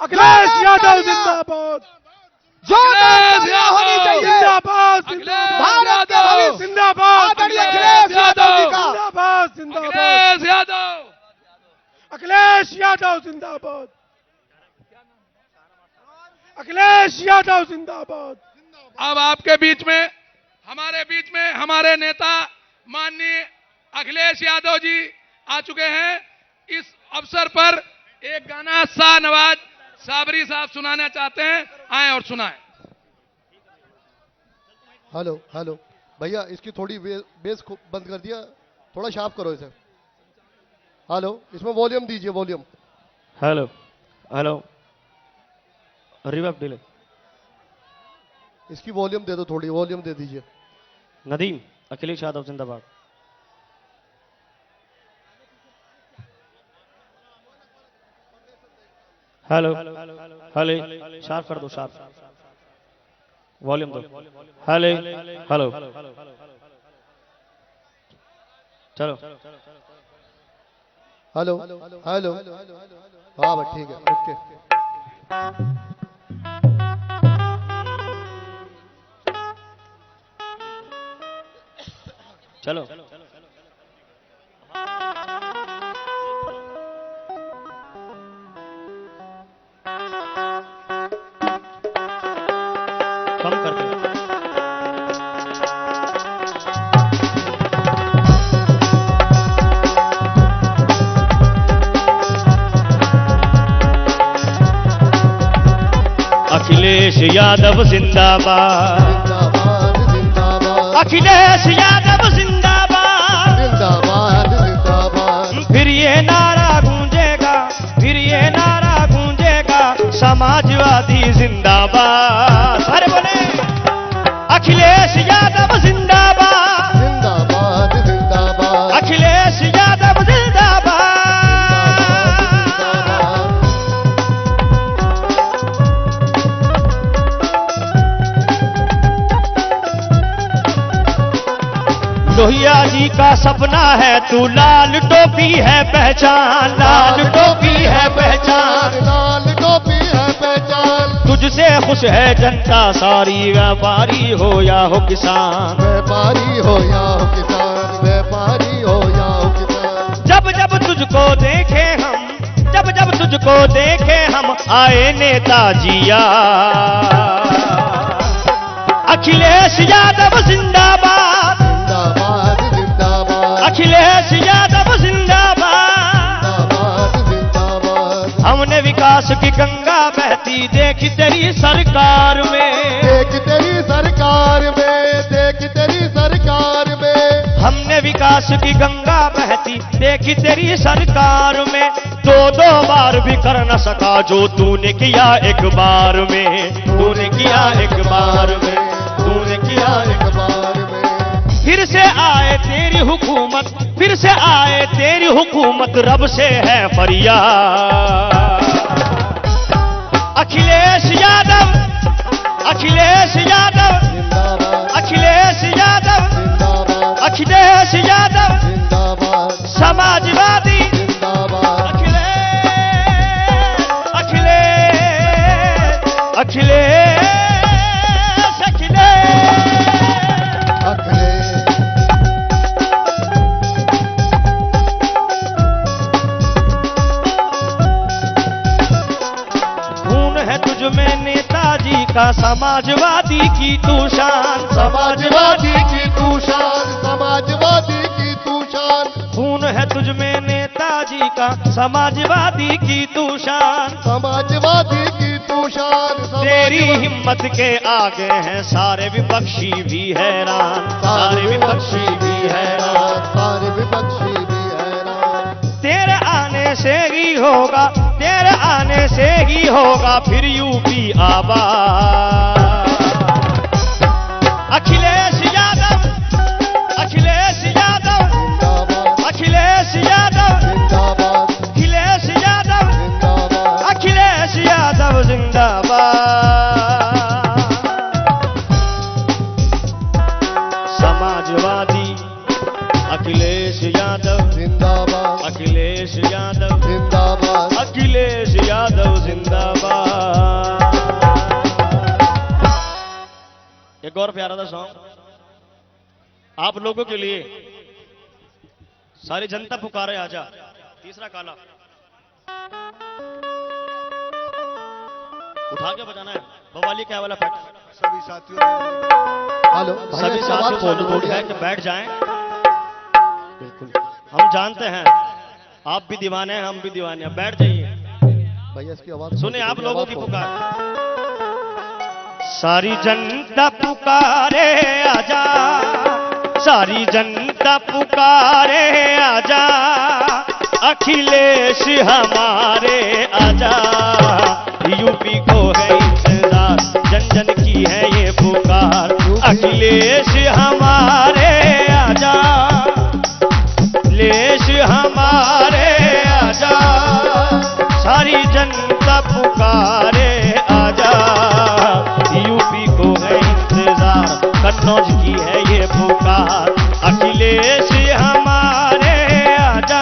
अखिलेश यादव जिंदाबाद। अखिलेश यादव जिंदाबाद जिंदाबाद जिंदाबाद अखिलेश यादव जिंदाबाद जिंदाबाद अखिलेश यादव अखिलेश यादव जिंदाबाद अखिलेश यादव जिंदाबाद। अब आपके बीच में हमारे नेता माननीय अखिलेश यादव जी आ चुके हैं। इस अवसर पर एक गाना शाह नवाज साबरी साहब सुनाना चाहते हैं, आए और सुनाएं। हेलो हेलो भैया, इसकी थोड़ी बेस को बंद कर दिया, थोड़ा शार्प करो इसे। हेलो, इसमें वॉल्यूम दीजिए, volume. Hello hello, reverb delay. इसकी वॉल्यूम दे दो, थोड़ी वॉल्यूम दे दीजिए। नदीम अखिलेश यादव जिंदाबाद। हेलो हेलो, शार्प कर दो, शार्प वॉल्यूम दो। हेलो हेलो चलो हेलो हेलो, हाँ बस ठीक है, ओके। चलो कम कर दो। अखिलेश यादव जिंदाबाद, जिंदाबाद जिंदाबाद अखिलेश यादव जिंदाबाद, जिंदाबाद जिंदाबाद। फिर ये नारा गूंजेगा, फिर ये नारा गूंजेगा, समाजवादी जिंदाबाद। सारे बोले अखिलेश यादव जिंदाबाद, जिंदाबाद जिंदाबाद अखिलेश यादव जिंदाबाद। लोहिया जी का सपना है तू, लाल टोपी है पहचान, लाल टोपी है पहचान, लाल टोपी है पहचान। तुझसे खुश है जनता सारी, व्यापारी हो या हो किसान, व्यापारी हो या हो किसान, व्यापारी हो या हो किसान। जब जब तुझको देखे हम, जब जब तुझको देखे हम, आए नेताजी याद। अखिलेश यादव जिंदाबाद, जिंदाबाद जिंदाबाद अखिलेश यादव जिंदाबाद। जिंदाबाद जिंदाबाद। हमने विकास की गंगा बहती देखी तेरी सरकार में, देख तेरी सरकार में, देख तेरी सरकार में। हमने विकास की गंगा बहती देखी तेरी सरकार में। दो दो बार भी कर न सका जो तूने किया एक बार में, तूने किया एक बार में, तूने किया एक बार में। फिर से आए तेरी हुकूमत, फिर से आए तेरी हुकूमत, रब से है फरियाद। अखिलेश यादव, अखिलेश यादव, जिंदाबाद अखिलेश यादव, जिंदाबाद अखिलेश यादव, जिंदाबाद समाजवादी जिंदाबाद। अखिलेश, अखिलेश, अखिलेश, अखिलेश। अखिलेश खून है तुझ में नेताजी का, समाजवादी की तू शान, समाजवादी की तू शान, समाजवादी की तू शान। खून है तुझ में नेताजी का, समाजवादी की तू शान। समाजवादी की तू शान। तेरी हिम्मत के आगे हैं सारे विपक्षी भी हैरान, सारे विपक्षी भी हैरान। सारे विपक्षी भी हैरान। तेरे आने से ही होगा, तेरे आने से ही होगा फिर यूपी आबाद। अखिलेश यादव, अखिलेश यादव, जिंदाबाद अखिलेश यादव, जिंदाबाद अखिलेश यादव, जिंदाबाद अखिलेश यादव जिंदाबाद। समाजवादी अखिलेश यादव जिंदाबाद अखिलेश यादव जिंदाबाद अखिलेश यादव जिंदाबाद। एक और प्यारा सा सॉन्ग आप लोगों के लिए, सारी जनता पुकारे आजा, तीसरा काला उठा के बजाना है, बवाली क्या वाला फट। सभी साथियों हेलो सभी साथी बोल के बैठ जाएं। बिल्कुल, हम जानते हैं आप भी दीवाने हैं, हम भी दीवाने हैं, बैठ जाइए। भैया इसकी आवाज सुने आप लोगों की पुकार। सारी जनता पुकारे आजा, सारी जनता पुकारे आजा, अखिलेश हमारे आजा, यूपी को है इंतजार, जन जन की है ये पुकार, अखिलेश हमारे आजा, अखिलेश हमारे आजा, सारी जनता पुकारे आजा, यूपी को है इंतजार, कन्नौज की है ये पुकार, अखिलेश हमारे आजा।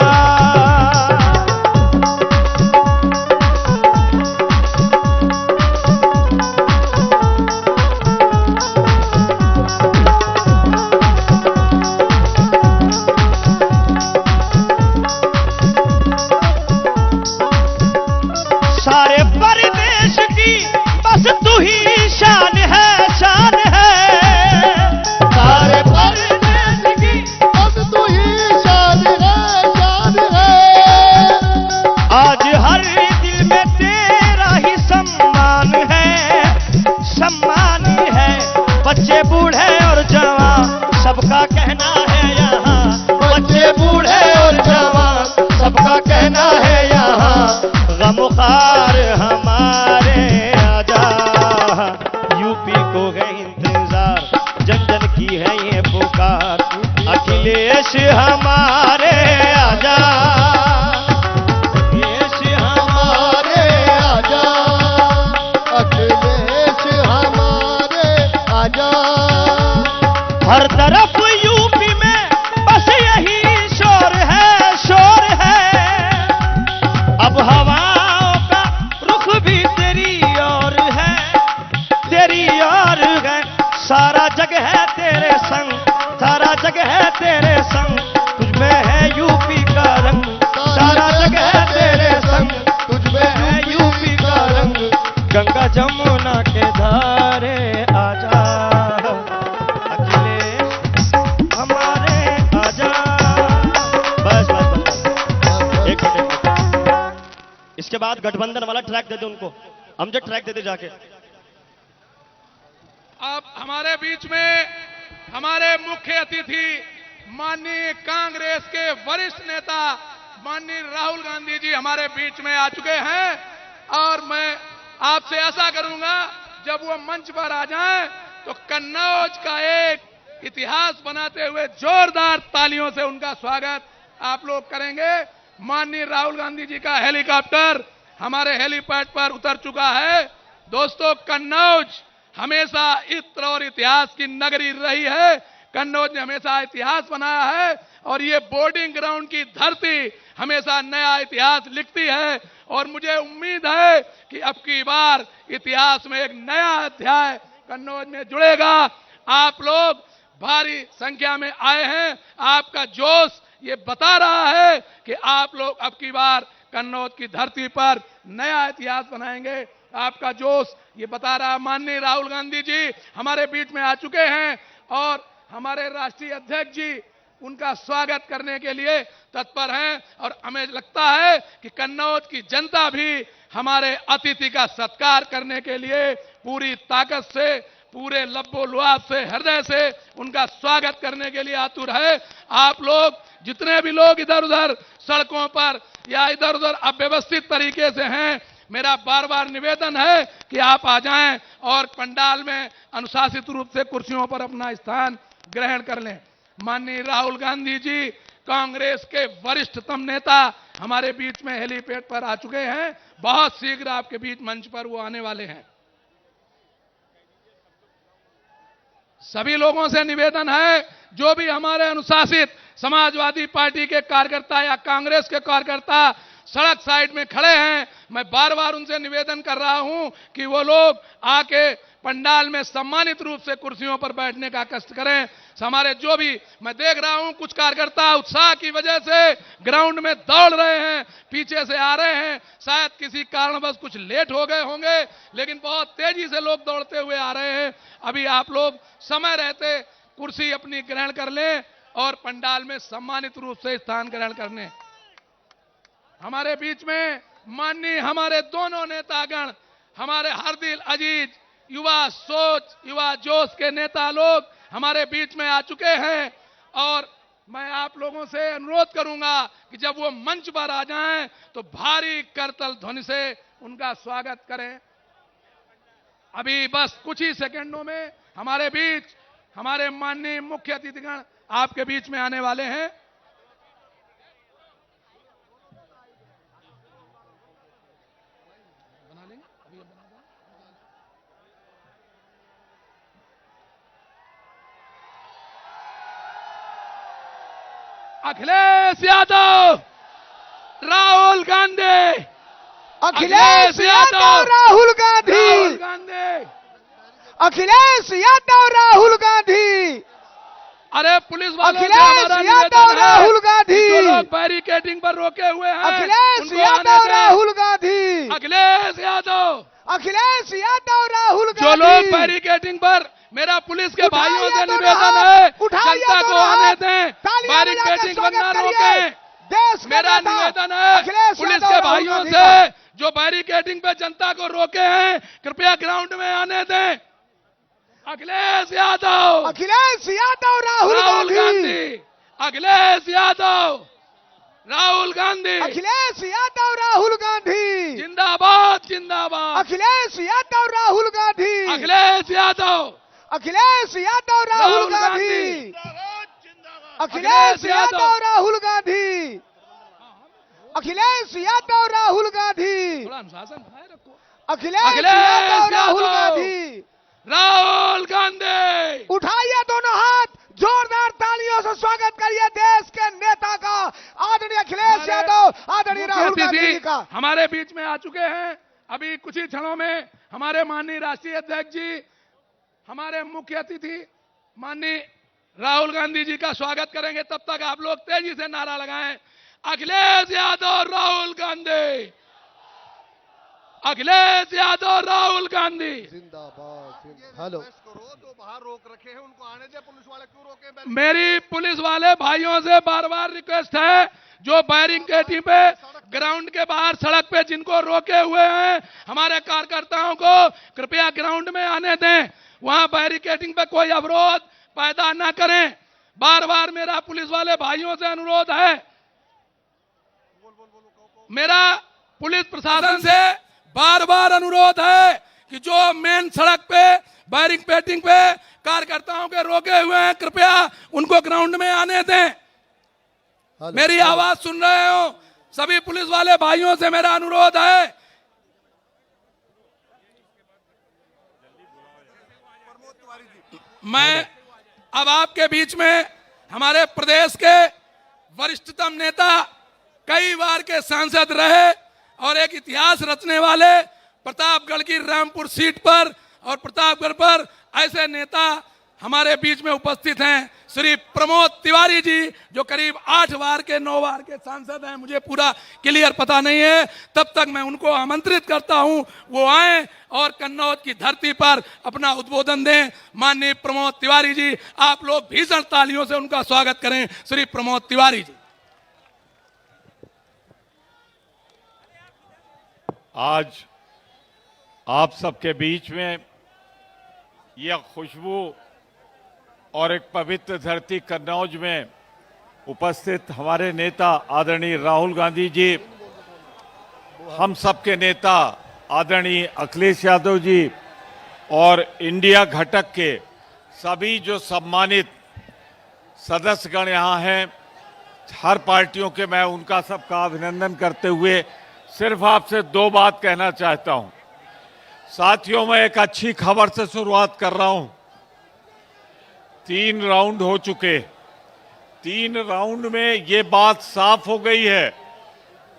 सारे परदेश की बस तू ही शान है, शान है, सारे परदेश की अब तू ही शान है, शान है। आज हर दिल में तेरा ही सम्मान है, सम्मान है, बच्चे बूढ़े और जवान सबका कहना है यहाँ, बच्चे बूढ़े और जवान सबका कहना है यहाँ, गमखार हमारे आजा, यूपी को है इंतजार, जन जन की है ये पुकार, अखिलेश हमारे आजा, अखिलेश हमारे आजा, अखिलेश हमारे आजा। हर तरफ यूपी में बस यही शोर है, शोर है, अब हवाओं का रुख भी तेरी ओर है, तेरी ओर है, सारा जग है तेरे संग, सारा जग है तेरे संग, तुझ में है यूपी का रंग, सारा जग है तेरे संग, तुझ में है यूपी का रंग, गंगा जमुना के धारे आजा, अखिलेश हमारे आजा। बस बस बस, एक मिनट। इसके बाद गठबंधन वाला ट्रैक दे दे उनको, अमजद ट्रैक दे दे जाके। अब हमारे बीच में हमारे मुख्य अतिथि माननीय कांग्रेस के वरिष्ठ नेता माननीय राहुल गांधी जी हमारे बीच में आ चुके हैं और मैं आपसे ऐसा करूंगा जब वो मंच पर आ जाएं तो कन्नौज का एक इतिहास बनाते हुए जोरदार तालियों से उनका स्वागत आप लोग करेंगे। माननीय राहुल गांधी जी का हेलीकॉप्टर हमारे हेलीपैड पर उतर चुका है। दोस्तों, कन्नौज हमेशा इत्र और इतिहास की नगरी रही है। कन्नौज ने हमेशा इतिहास बनाया है और ये बोर्डिंग ग्राउंड की धरती हमेशा नया इतिहास लिखती है और मुझे उम्मीद है कि अब की बार इतिहास में एक नया अध्याय कन्नौज में जुड़ेगा। आप लोग भारी संख्या में आए हैं, आपका जोश ये बता रहा है कि आप लोग अब की बार कन्नौज की धरती पर नया इतिहास बनाएंगे। आपका जोश ये बता रहा है। माननीय राहुल गांधी जी हमारे बीच में आ चुके हैं और हमारे राष्ट्रीय अध्यक्ष जी उनका स्वागत करने के लिए तत्पर हैं और हमें लगता है कि कन्नौज की जनता भी हमारे अतिथि का सत्कार करने के लिए पूरी ताकत से, पूरे लब्बो लुआब से, हृदय से उनका स्वागत करने के लिए आतुर है। आप लोग जितने भी लोग इधर उधर सड़कों पर या इधर उधर अव्यवस्थित तरीके से हैं, मेरा बार बार निवेदन है कि आप आ जाएं और पंडाल में अनुशासित रूप से कुर्सियों पर अपना स्थान ग्रहण कर लें। माननीय राहुल गांधी जी कांग्रेस के वरिष्ठतम नेता हमारे बीच में हेलीपैड पर आ चुके हैं। बहुत शीघ्र आपके बीच मंच पर वो आने वाले हैं। सभी लोगों से निवेदन है, जो भी हमारे अनुशासित समाजवादी पार्टी के कार्यकर्ता या कांग्रेस के कार्यकर्ता सड़क साइड में खड़े हैं, मैं बार बार उनसे निवेदन कर रहा हूं कि वो लोग आके पंडाल में सम्मानित रूप से कुर्सियों पर बैठने का कष्ट करें। हमारे जो भी मैं देख रहा हूं कुछ कार्यकर्ता उत्साह की वजह से ग्राउंड में दौड़ रहे हैं, पीछे से आ रहे हैं, शायद किसी कारणवश कुछ लेट हो गए होंगे, लेकिन बहुत तेजी से लोग दौड़ते हुए आ रहे हैं। अभी आप लोग समय रहते कुर्सी अपनी ग्रहण कर लें और पंडाल में सम्मानित रूप से स्थान ग्रहण करने। हमारे बीच में माननीय हमारे दोनों नेतागण, हमारे हर दिल अजीज युवा सोच युवा जोश के नेता लोग हमारे बीच में आ चुके हैं और मैं आप लोगों से अनुरोध करूंगा कि जब वो मंच पर आ जाएं तो भारी करतल ध्वनि से उनका स्वागत करें। अभी बस कुछ ही सेकंडों में हमारे बीच हमारे माननीय मुख्य अतिथिगण आपके बीच में आने वाले हैं। बना लेंगे अभी बना दें। अखिलेश यादव, राहुल गांधी, अखिलेश यादव राहुल गांधी, अखिलेश यादव राहुल गांधी, अरे पुलिस वालों से अखिलेश हमारा यादव निवेदन है, राहुल गांधी, जो लोग बैरिकेडिंग पर रोके हुए हैं अखिलेश उनको आने यादव दें। राहुल गांधी, अखिलेष यादव, अखिलेश यादव राहुल जो लोग गांधी, बैरिकेडिंग पर, मेरा पुलिस के उठाइए भाइयों से दोनों निवेदन हाथ, है उठाइए जनता को दोनों आने हाथ, दें, तालियां बजाकर बैरिकेडिंग पर स्वागत न करिए। रोकें। देश का मेरा नेता निवेदन है अखिलेश पुलिस यादव के राहुल भाइयों गांधी से जो बैरिकेडिंग पे जनता को रोके हैं कृपया ग्राउंड में आने दें। अखिलेश यादव, अखिलेश यादव राहुल गांधी, गांधी, अखिलेश यादव, राहुल गांधी, अखिलेश यादव राहुल गांधी, जिंदाबाद जिंदाबाद, अखिलेश यादव राहुल गांधी, अखिलेश यादव, अखिलेश यादव राहुल राहुल गांधी, गांधी, अखिलेश यादव राहुल गांधी, अखिलेश यादव राहुल गांधी, थोड़ा अनुशासन बनाए रखो। अखिलेश अखिलेश यादव राहुल यादव, गांधी। राहुल गांधी, उठाइए दोनों हाथ, जोरदार तालियों से स्वागत करिए देश के नेता का, आदरणीय अखिलेश यादव, आदरणीय राहुल मुख्य गांधी अतिथि जी का। हमारे बीच में आ चुके हैं। अभी कुछ ही क्षणों में हमारे माननीय राष्ट्रीय अध्यक्ष जी हमारे मुख्य अतिथि माननीय राहुल गांधी जी का स्वागत करेंगे। तब तक आप लोग तेजी से नारा लगाएं, अखिलेश यादव राहुल गांधी, अखिलेश यादव राहुल गांधी जिंदाबाद। हेलो, जो बाहर रोक रखे हैं उनको आने दे, पुलिस वाले क्यों रोके? मेरी पुलिस वाले भाइयों से बार बार रिक्वेस्ट है, जो बैरिकेडिंग पे ग्राउंड के बाहर सड़क पे जिनको रोके हुए हैं हमारे कार्यकर्ताओं को कृपया ग्राउंड में आने दें, वहां बैरिकेडिंग पे कोई अवरोध पैदा ना करें। बार बार मेरा पुलिस वाले भाइयों से अनुरोध है, मेरा पुलिस प्रशासन से बार बार अनुरोध है कि जो मेन सड़क पे बैरिकेडिंग पे कार्यकर्ताओं के रोके हुए हैं कृपया उनको ग्राउंड में आने दें। हेलो, मेरी आवाज सुन रहे हो? सभी पुलिस वाले भाइयों से मेरा अनुरोध है। मैं अब आपके बीच में हमारे प्रदेश के वरिष्ठतम नेता, कई बार के सांसद रहे और एक इतिहास रचने वाले, प्रतापगढ़ की रामपुर सीट पर और प्रतापगढ़ पर ऐसे नेता हमारे बीच में उपस्थित हैं, श्री प्रमोद तिवारी जी, जो करीब 8 बार के 9 बार के सांसद हैं, मुझे पूरा क्लियर पता नहीं है। तब तक मैं उनको आमंत्रित करता हूं, वो आए और कन्नौज की धरती पर अपना उद्बोधन दें। माननीय प्रमोद तिवारी जी, आप लोग भीषण तालियों से उनका स्वागत करें। श्री प्रमोद तिवारी जी। आज आप सबके बीच में यह खुशबू और एक पवित्र धरती कन्नौज में उपस्थित हमारे नेता आदरणीय राहुल गांधी जी, हम सबके नेता आदरणीय अखिलेश यादव जी और इंडिया घटक के सभी जो सम्मानित सदस्यगण यहाँ हैं, हर पार्टियों के, मैं उनका सबका अभिनंदन करते हुए सिर्फ आपसे 2 बात कहना चाहता हूं। साथियों, मैं एक अच्छी खबर से शुरुआत कर रहा हूं। 3 राउंड हो चुके। 3 राउंड में ये बात साफ हो गई है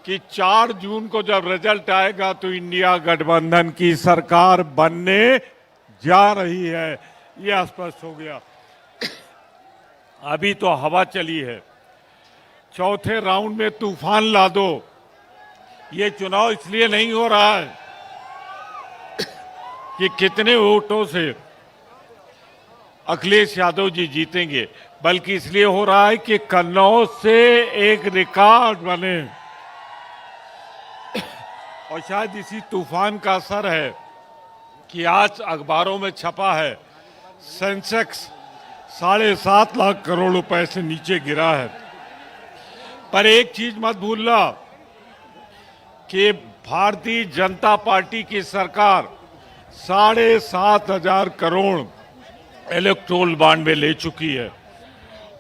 कि 4 जून को जब रिजल्ट आएगा तो इंडिया गठबंधन की सरकार बनने जा रही है, यह स्पष्ट हो गया। अभी तो हवा चली है, चौथे राउंड में तूफान ला दो। ये चुनाव इसलिए नहीं हो रहा है कि कितने वोटों से अखिलेश यादव जी जीतेंगे, बल्कि इसलिए हो रहा है कि कन्नौज से एक रिकॉर्ड बने। और शायद इसी तूफान का असर है कि आज अखबारों में छपा है सेंसेक्स 7.5 लाख करोड़ रुपए से नीचे गिरा है। पर एक चीज मत भूलना कि भारतीय जनता पार्टी की सरकार 7,500 करोड़ इलेक्ट्रोल बॉन्ड में ले चुकी है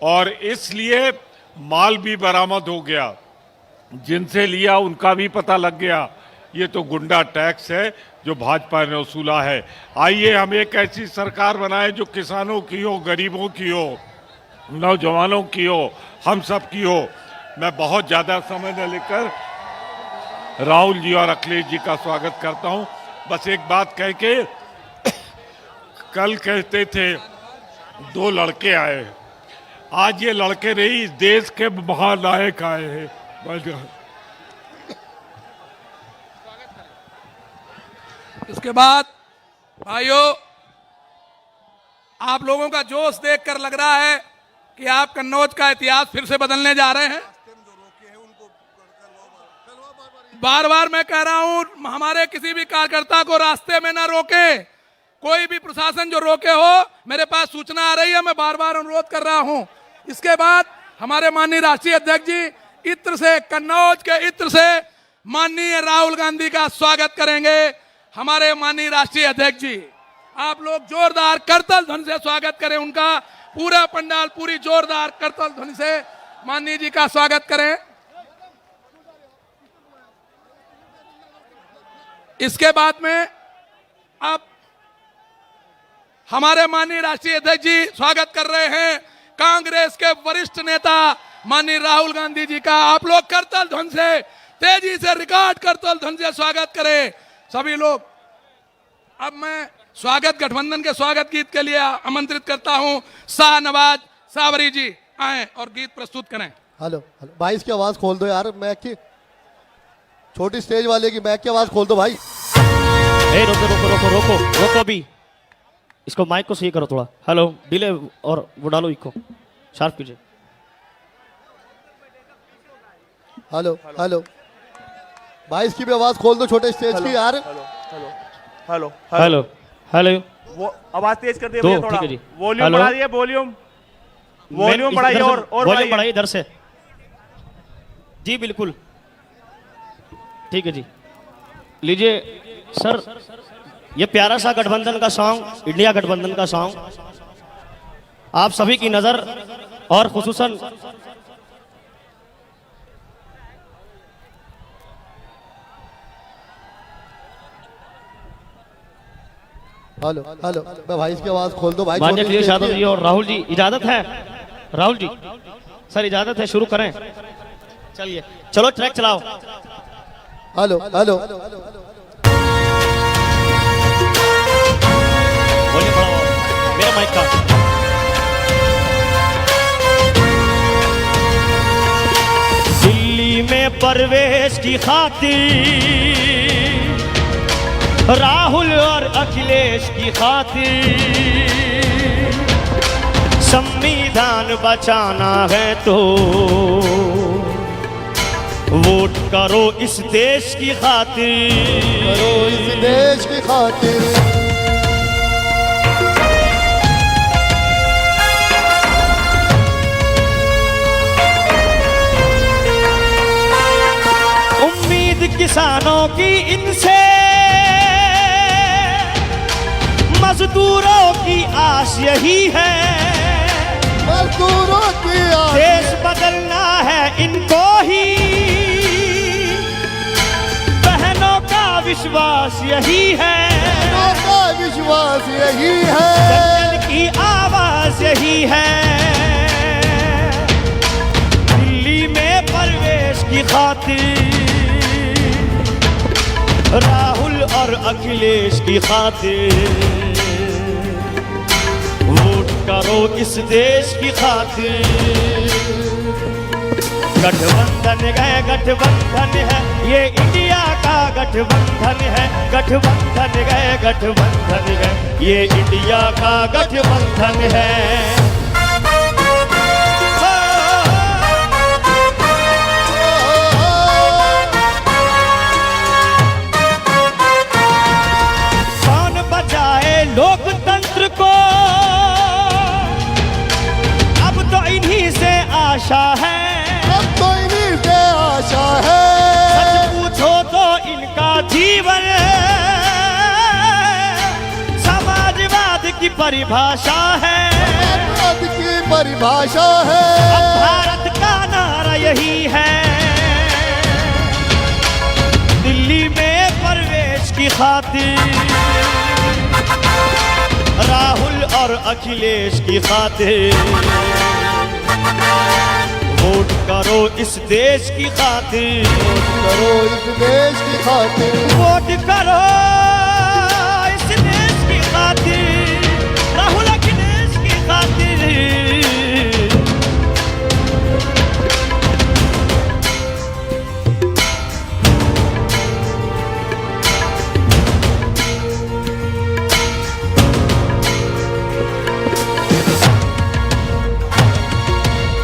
और इसलिए माल भी बरामद हो गया। जिनसे लिया उनका भी पता लग गया। ये तो गुंडा टैक्स है जो भाजपा ने वसूला है। आइए हम एक ऐसी सरकार बनाए जो किसानों की हो, गरीबों की हो, नौजवानों की हो, हम सब की हो। मैं बहुत ज्यादा समय न लेकर राहुल जी और अखिलेश जी का स्वागत करता हूं। बस एक बात कह के, कल कहते थे 2 लड़के आए, आज ये लड़के नहीं, इस देश के महानायक आए हैं। इसके बाद भाइयों, आप लोगों का जोश देखकर लग रहा है कि आप कन्नौज का इतिहास फिर से बदलने जा रहे हैं। बार बार मैं कह रहा हूं, हमारे किसी भी कार्यकर्ता को रास्ते में ना रोके। कोई भी प्रशासन जो रोके हो, मेरे पास सूचना आ रही है, मैं बार बार अनुरोध कर रहा हूं। इसके बाद हमारे माननीय राष्ट्रीय अध्यक्ष जी इत्र से, कन्नौज के इत्र से माननीय राहुल गांधी का स्वागत करेंगे। हमारे माननीय राष्ट्रीय अध्यक्ष जी, आप लोग जोरदार करताल ध्वनि से स्वागत करें उनका। पूरा पंडाल पूरी जोरदार करताल ध्वनि से माननीय जी का स्वागत करें। इसके बाद में अब हमारे माननीय राष्ट्रीय अध्यक्ष जी स्वागत कर रहे हैं कांग्रेस के वरिष्ठ नेता माननीय राहुल गांधी जी का। आप लोग करताल ध्वनि से, तेजी से, रिकॉर्ड करताल ध्वनि से स्वागत करें सभी लोग। अब मैं स्वागत गठबंधन के स्वागत गीत के लिए आमंत्रित करता हूं शाहनवाज सावरी जी, आए और गीत प्रस्तुत करें। हेलो हेलो भाई, इसकी आवाज खोल दो यार, मैक की, छोटी स्टेज वाले की मैक की आवाज खोल दो भाई। ए, रोको रोको रोको रोको रोको भी, इसको माइक को सही करो थोड़ा। हेलो, डिले और वो डालो, इको शार्प कीजिए। हेलो हेलो भाई, इसकी भी आवाज खोल दो छोटे स्टेज की यार। हेलो हेलो हेलो, वो आवाज तेज कर दिए दो, भैया थोड़ा, ठीक है जी। Volume hello. बढ़ा दिए, वॉल्यूम बढ़ाइए और वॉल्यूम बढ़ाइए इधर से जी, बिल्कुल ठीक है जी। लीजिए सर, ये प्यारा सा गठबंधन का सॉन्ग, इंडिया गठबंधन का सॉन्ग आप सभी की नजर और खुसूसन हेलो हेलो भाई, इसकी आवाज खोल दो भाई। माननीय अखिलेश यादव जी और राहुल जी, इजाजत है? राहुल जी सर इजाजत है, शुरू करें? चलिए चलो, ट्रैक चलाओ। हेलो हेलो वॉल्यूम बढ़ाओ मेरा माइक का। दिल्ली में परवेश की खातिर, राहुल और अखिलेश की खातिर, संविधान बचाना है तो वोट करो इस देश की खातिर, करो इस देश की खातिर। उम्मीद किसानों की इनसे, मजदूरों की आस यही है, मजदूरों की आस, देश बदलना है इनको ही, बहनों का विश्वास यही है, बहनों का विश्वास यही है, जन की आवाज यही है। दिल्ली में परवेश की खातिर राहुल और अखिलेश की खातिर वोट करो इस देश की खातिर। गठबंधन गठबंधन है, ये इंडिया का गठबंधन है। गठबंधन गठबंधन है, ये इंडिया का गठबंधन है। कौन बचाए लोकतंत्र को, अब तो इन्हीं से आशा है। अब तो इन्हीं से आशा है। सच पूछो तो इनका जीवन समाजवाद की परिभाषा है। समाजवाद की परिभाषा है। अब भारत का नारा यही है, दिल्ली में प्रवेश की खातिर राहुल और अखिलेश की खातिर वोट करो इस देश की खातिर। करो इस देश की खातिर। वोट करो इस देश की खातिर, राहुल अखिलेश की खातिर।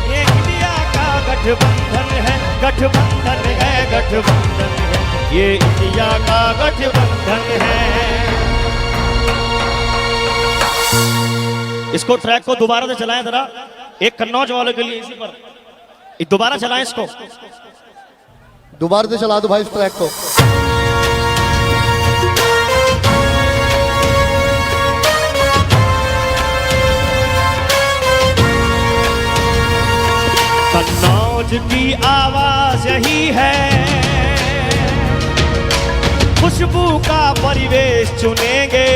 ये इंडिया का गठबंधन है, गठबंधन है, गठबंधन है। ये इंडिया का गठबंधन है। इसको ट्रैक को दोबारा से चलाएं जरा, एक कन्नौज वालों के लिए इसी पर दोबारा चलाएं इसको। दोबारा से चला दो भाई इस ट्रैक को। कन्नौज की आवाज यही है, खुशबू का परिवेश चुनेंगे,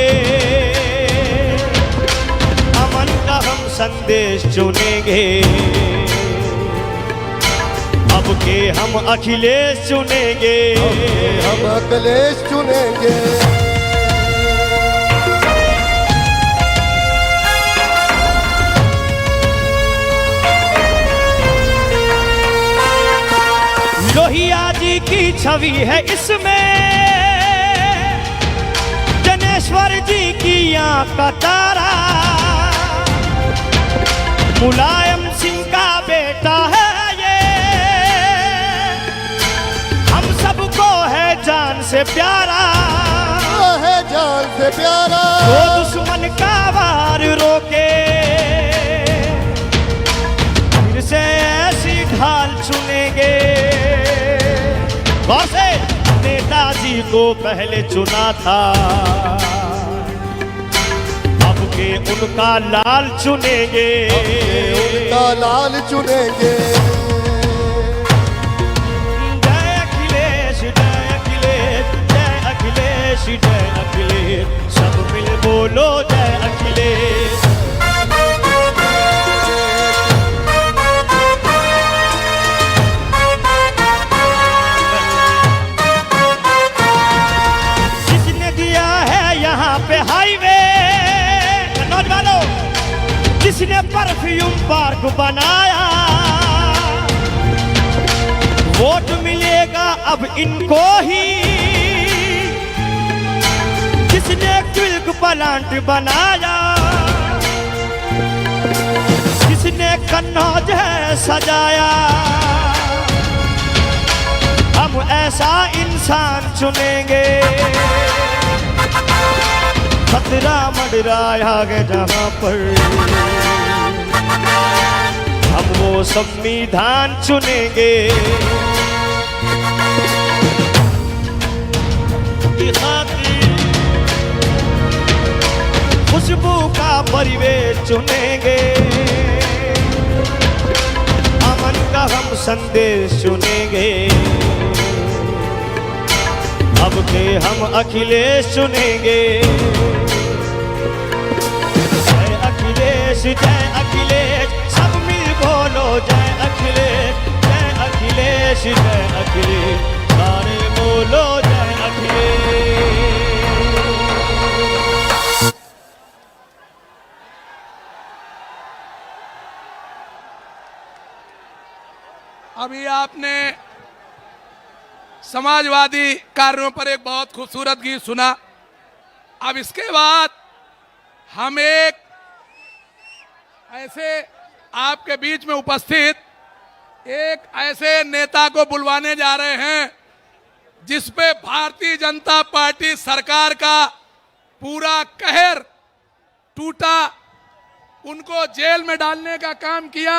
अमन का हम संदेश चुनेंगे। अब के हम अखिलेश चुनेंगे, हम अखिलेश चुनेंगे। लोहिया जी की छवि है इसमें, जनेश्वर जी की आंख का तारा, मुलायम सिंह का बेटा है ये, हम सबको है जान से प्यारा। है जान से प्यारा। वो दुश्मन का वार रोके, फिर से ऐसी ढाल चुनेंगे। गौर से, नेताजी को पहले चुना था, अब के उनका लाल चुनेंगे। उनका लाल चुनेंगे। जय अखिलेश, जय अखिलेश, जय अखिलेश, जय अखिलेश, सब मिल बोलो जय अखिलेश। जिसने परफ्यूम पार्क बनाया, वोट मिलेगा अब इनको ही। जिसने मिल्क प्लांट बनाया, जिसने कन्नौज है सजाया, हम ऐसा इंसान चुनेंगे। खतरा मंडराया है जहां पर, हम वो संविधान चुनेंगे। खुशबू का परिवेश चुनेंगे, अमन का हम संदेश चुनेंगे। अब के हम अखिलेश चुनेंगे। जय अखिलेश, जय अखिलेश, सब मिल बोलो जय अखिलेश, जय अखिलेश, जय अखिलेश, सारे बोलो जय अखिलेश। अभी आपने समाजवादी कार्यों पर एक बहुत खूबसूरत गीत सुना। अब इसके बाद हम एक ऐसे आपके बीच में उपस्थित एक ऐसे नेता को बुलवाने जा रहे हैं जिस पे भारतीय जनता पार्टी सरकार का पूरा कहर टूटा, उनको जेल में डालने का काम किया।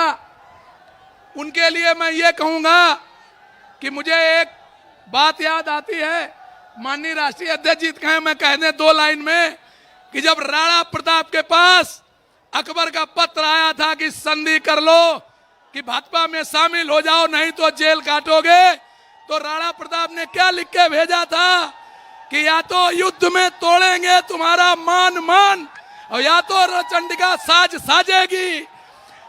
उनके लिए मैं ये कहूंगा कि मुझे एक बात याद आती है, माननीय राष्ट्रीय अध्यक्ष जी कहें, मैं कह दें 2 लाइन में, कि जब राणा प्रताप के पास अकबर का पत्र आया था कि संधि कर लो, कि भाजपा में शामिल हो जाओ नहीं तो जेल काटोगे, तो राणा प्रताप ने क्या लिख के भेजा था कि या तो युद्ध में तोड़ेंगे तुम्हारा मान, और या तो चंडिका साज साजेगी,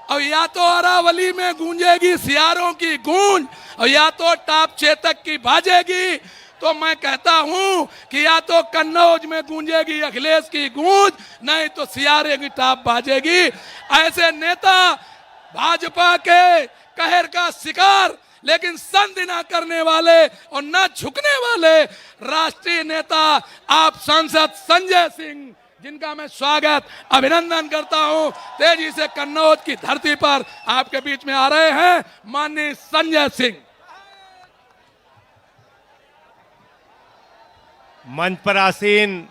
और या तो अरावली में गूंजेगी सियारों की गूंज, और या तो टाप चेतक की बाजेगी। तो मैं कहता हूं कि या तो कन्नौज में गूंजेगी अखिलेश की गूंज, नहीं तो सियारे की टाप बाजेगी। ऐसे नेता भाजपा के कहर का शिकार, लेकिन संधि ना करने वाले और ना झुकने वाले राष्ट्रीय नेता आप सांसद संजय सिंह, जिनका मैं स्वागत अभिनंदन करता हूं, तेजी से कन्नौज की धरती पर आपके बीच में आ रहे हैं। माननीय संजय सिंह। मंच पर आसीन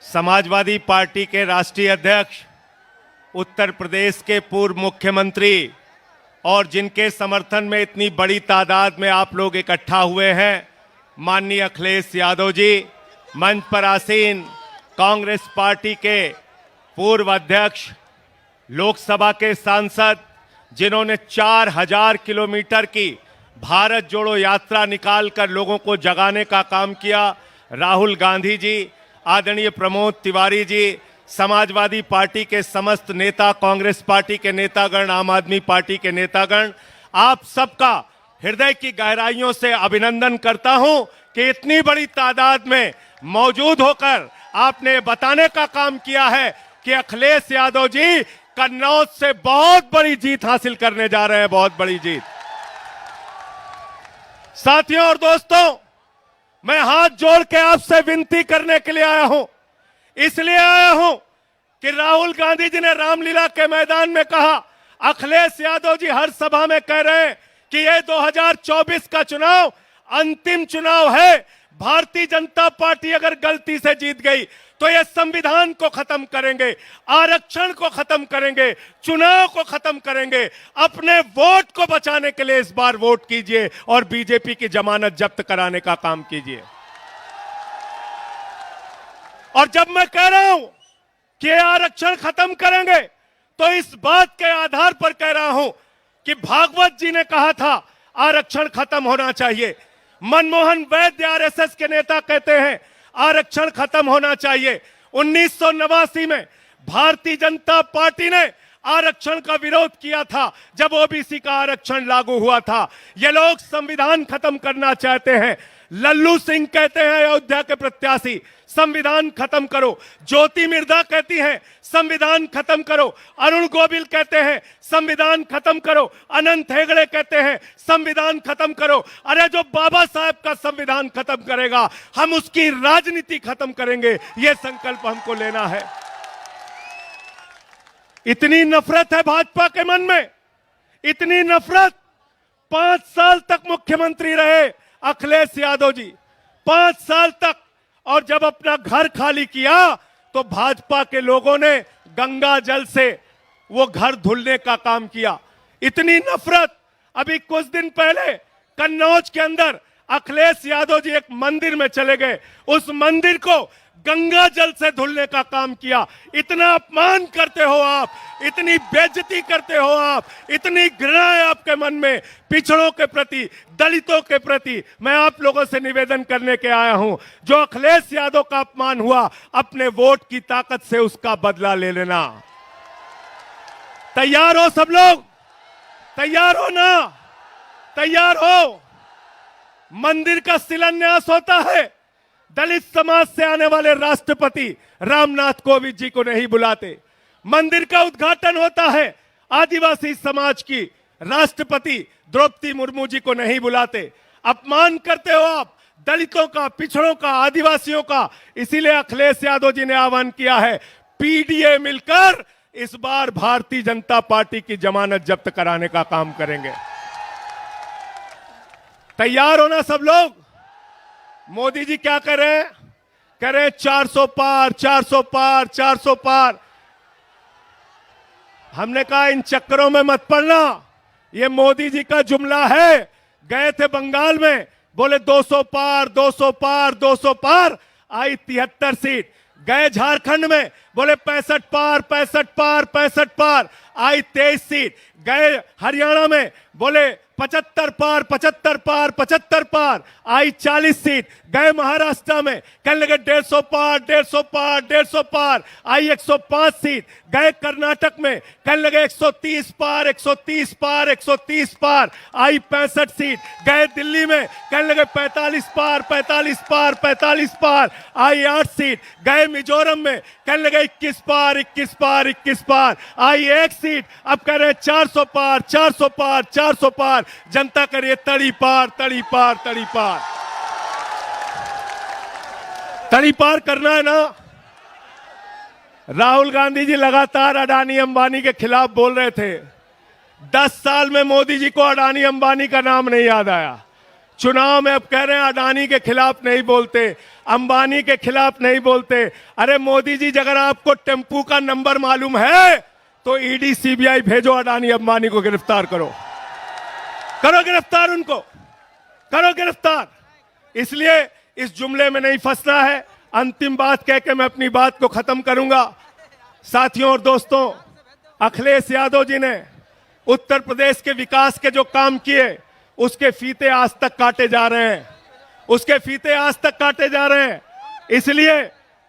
समाजवादी पार्टी के राष्ट्रीय अध्यक्ष, उत्तर प्रदेश के पूर्व मुख्यमंत्री और जिनके समर्थन में इतनी बड़ी तादाद में आप लोग इकट्ठा हुए हैं, माननीय अखिलेश यादव जी। मंच पर आसीन कांग्रेस पार्टी के पूर्व अध्यक्ष, लोकसभा के सांसद, जिन्होंने 4000 किलोमीटर की भारत जोड़ो यात्रा निकालकर लोगों को जगाने का काम किया, राहुल गांधी जी, आदरणीय प्रमोद तिवारी जी, समाजवादी पार्टी के समस्त नेता, कांग्रेस पार्टी के नेतागण, आम आदमी पार्टी के नेतागण, आप सबका हृदय की गहराइयों से अभिनंदन करता हूं कि इतनी बड़ी तादाद में मौजूद होकर आपने बताने का काम किया है कि अखिलेश यादव जी कन्नौज से बहुत बड़ी जीत हासिल करने जा रहे हैं, बहुत बड़ी जीत। साथियों और दोस्तों, मैं हाथ जोड़ के आपसे विनती करने के लिए आया हूं, इसलिए आया हूं कि राहुल गांधी जी ने रामलीला के मैदान में कहा, अखिलेश यादव जी हर सभा में कह रहे हैं कि ये 2024 का चुनाव अंतिम चुनाव है। भारतीय जनता पार्टी अगर गलती से जीत गई तो ये संविधान को खत्म करेंगे, आरक्षण को खत्म करेंगे, चुनाव को खत्म करेंगे। अपने वोट को बचाने के लिए इस बार वोट कीजिए और बीजेपी की जमानत जब्त कराने का काम कीजिए। और जब मैं कह रहा हूं कि आरक्षण खत्म करेंगे तो इस बात के आधार पर कह रहा हूं कि भागवत जी ने कहा था आरक्षण खत्म होना चाहिए। मनमोहन वैद्य आरएसएस के नेता कहते हैं आरक्षण खत्म होना चाहिए। 1989 में भारतीय जनता पार्टी ने आरक्षण का विरोध किया था जब ओबीसी का आरक्षण लागू हुआ था। ये लोग संविधान खत्म करना चाहते हैं। लल्लू सिंह कहते हैं अयोध्या के प्रत्याशी, संविधान खत्म करो। ज्योति मिर्धा कहती हैं संविधान खत्म करो। अरुण गोविल कहते हैं संविधान खत्म करो। अनंत हेगड़े कहते हैं संविधान खत्म करो। अरे जो बाबा साहब का संविधान खत्म करेगा, हम उसकी राजनीति खत्म करेंगे, यह संकल्प हमको लेना है। इतनी नफरत है भाजपा के मन में, इतनी नफरत। 5 साल तक मुख्यमंत्री रहे अखिलेश यादव जी, 5 साल तक। और जब अपना घर खाली किया तो भाजपा के लोगों ने गंगा जल से वो घर धुलने का काम किया। इतनी नफरत। अभी कुछ दिन पहले कन्नौज के अंदर अखिलेश यादव जी एक मंदिर में चले गए, उस मंदिर को गंगा जल से धुलने का काम किया। इतना अपमान करते हो आप, इतनी बेइज्जती करते हो आप, इतनी घृणा है आपके मन में पिछड़ों के प्रति, दलितों के प्रति। मैं आप लोगों से निवेदन करने के आया हूं, जो अखिलेश यादव का अपमान हुआ, अपने वोट की ताकत से उसका बदला ले लेना। तैयार हो सब लोग? तैयार हो ना? तैयार हो? मंदिर का शिलान्यास होता है, दलित समाज से आने वाले राष्ट्रपति रामनाथ कोविंद जी को नहीं बुलाते। मंदिर का उद्घाटन होता है, आदिवासी समाज की राष्ट्रपति द्रौपदी मुर्मू जी को नहीं बुलाते? अपमान करते हो आप दलितों का, पिछड़ों का, आदिवासियों का। इसीलिए अखिलेश यादव जी ने आह्वान किया है, पीडीए मिलकर इस बार भारतीय जनता पार्टी की जमानत जब्त कराने का काम करेंगे। तैयार हो ना सब लोग? मोदी जी क्या कर रहे हैं? कह रहे हैं 400 पार, 400 पार, 400 पार। हमने कहा इन चक्करों में मत पड़ना, ये मोदी जी का जुमला है। गए थे बंगाल में, बोले 200 पार, 200 पार, 200 पार, आई 73 सीट। गए झारखंड में, बोले 65 पार, 65 पार, 65 पार, आई 23 सीट। गए हरियाणा में, बोले 75 पार, 75 पार, 75 पार, आई 40 सीट। गए महाराष्ट्र में, कहने लगे 150 पार, 150 पार, 150 पार, आई 105 सीट। गए कर्नाटक में, कहने लगे 130 पार, 130 पार, 130 पार, आई 65 सीट। गए दिल्ली में, कहने लगे 45 पार, 45 पार, 45 पार, आई 8 सीट। गए मिजोरम में, कहने लगे 21 पार, 21 पार, 21 पार, आई 1 सीट। अब कह रहे 400 पार, 400 पार, 400 पार। जनता करिए तड़ी पार, तड़ी पार, तड़ी पार। तड़ी पार करना है ना? राहुल गांधी जी लगातार अडानी अंबानी के खिलाफ बोल रहे थे। 10 साल में मोदी जी को अडानी अंबानी का नाम नहीं याद आया। चुनाव में अब कह रहे हैं अडानी के खिलाफ नहीं बोलते, अंबानी के खिलाफ नहीं बोलते। अरे मोदी जी, अगर आपको टेम्पू का नंबर मालूम है तो ईडी सीबीआई भेजो, अडानी अंबानी को गिरफ्तार करो। करो गिरफ्तार, उनको करो गिरफ्तार। इसलिए इस जुमले में नहीं फंसना है। अंतिम बात कह के मैं अपनी बात को खत्म करूंगा। साथियों और दोस्तों, अखिलेश यादव जी ने उत्तर प्रदेश के विकास के जो काम किए, उसके फीते आज तक काटे जा रहे हैं, उसके फीते आज तक काटे जा रहे हैं। इसलिए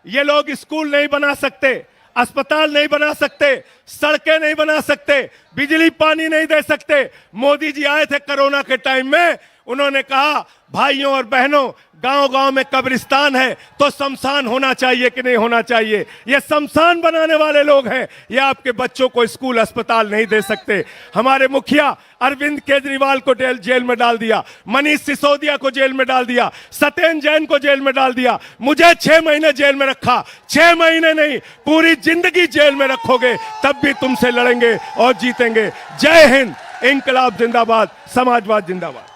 ये लोग स्कूल नहीं बना सकते, अस्पताल नहीं बना सकते, सड़कें नहीं बना सकते, बिजली पानी नहीं दे सकते। मोदी जी आए थे कोरोना के टाइम में, उन्होंने कहा भाइयों और बहनों, गांव-गांव में कब्रिस्तान है तो शमशान होना चाहिए कि नहीं होना चाहिए? ये शमशान बनाने वाले लोग हैं। ये आपके बच्चों को स्कूल अस्पताल नहीं दे सकते। हमारे मुखिया अरविंद केजरीवाल को जेल में डाल दिया, मनीष सिसोदिया को जेल में डाल दिया, सत्येंद्र जैन को जेल में डाल दिया, मुझे 6 महीने जेल में रखा। 6 महीने नहीं, पूरी जिंदगी जेल में रखोगे तब भी तुमसे लड़ेंगे और जीतेंगे। जय हिंद, इंकलाब जिंदाबाद, समाजवाद जिंदाबाद।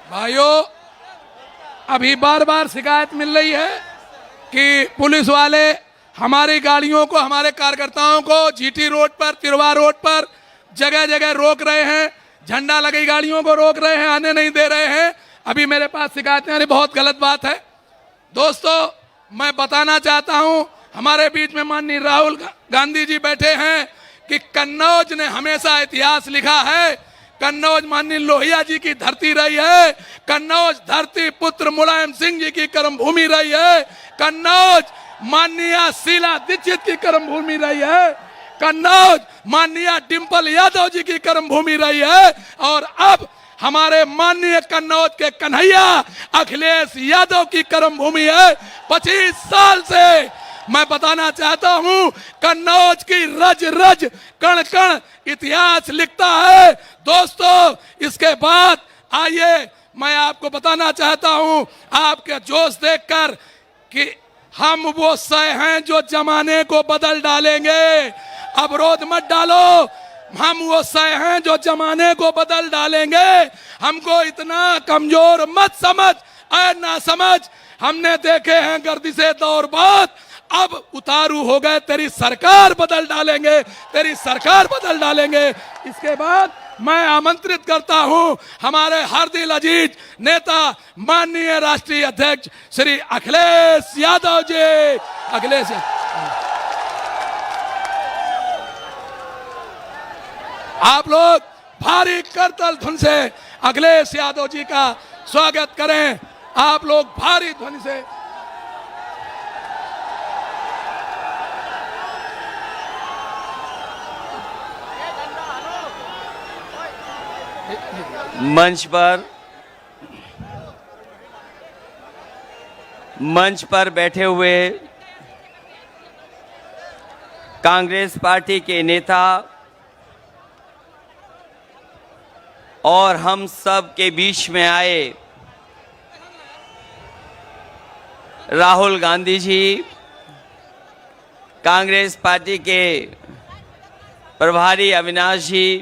भाइयों, अभी बार बार शिकायत मिल रही है कि पुलिस वाले हमारी गाड़ियों को, हमारे कार्यकर्ताओं को जीटी रोड पर, तिरवा रोड पर जगह जगह रोक रहे हैं, झंडा लगी गाड़ियों को रोक रहे हैं, आने नहीं दे रहे हैं। अभी मेरे पास शिकायतें आ रही, बहुत गलत बात है। दोस्तों, मैं बताना चाहता हूं, हमारे बीच में माननीय राहुल गांधी जी बैठे हैं कि कन्नौज ने हमेशा इतिहास लिखा है। कन्नौज माननीय लोहिया जी की धरती रही है। कन्नौज धरती पुत्र मुलायम सिंह जी की कर्म भूमि रही है। कन्नौज माननीय शीला दीक्षित की कर्म भूमि रही है। कन्नौज माननीय डिंपल यादव जी की कर्म भूमि रही है। और अब हमारे माननीय कन्नौज के कन्हैया अखिलेश यादव की कर्म भूमि है। 25 साल से मैं बताना चाहता हूं, कन्नौज की रज रज कण कण इतिहास लिखता है। दोस्तों, इसके बाद आइए मैं आपको बताना चाहता हूं, आपके जोश देखकर, कि हम वो सह हैं जो जमाने को बदल डालेंगे। अवरोध मत डालो, हम वो सह हैं जो जमाने को बदल डालेंगे। हमको इतना कमजोर मत समझ, ना समझ। हमने देखे हैं गर्दिशे दौर बहुत, अब उतारू हो गए, तेरी सरकार बदल डालेंगे, तेरी सरकार बदल डालेंगे। इसके बाद मैं आमंत्रित करता हूं हमारे हर दिल अजीज नेता माननीय राष्ट्रीय अध्यक्ष श्री अखिलेश यादव जी। अखिलेश, आप लोग भारी करतल धुन से अखिलेश यादव जी का स्वागत करें। आप लोग भारी ध्वनि से। मंच पर बैठे हुए कांग्रेस पार्टी के नेता और हम सब के बीच में आए राहुल गांधी जी, कांग्रेस पार्टी के प्रभारी अविनाश जी,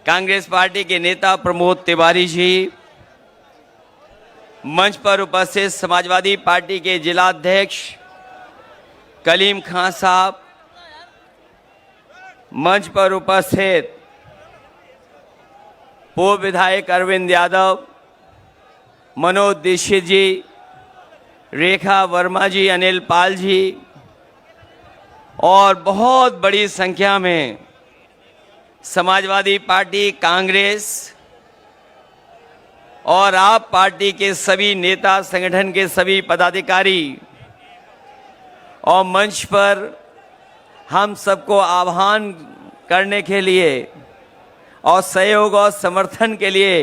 कांग्रेस पार्टी के नेता प्रमोद तिवारी जी, मंच पर उपस्थित समाजवादी पार्टी के जिलाध्यक्ष कलीम खान साहब, मंच पर उपस्थित पूर्व विधायक अरविंद यादव, मनोज दीक्षित जी, रेखा वर्मा जी, अनिल पाल जी और बहुत बड़ी संख्या में समाजवादी पार्टी, कांग्रेस और आप पार्टी के सभी नेता, संगठन के सभी पदाधिकारी और मंच पर हम सबको आह्वान करने के लिए और सहयोग और समर्थन के लिए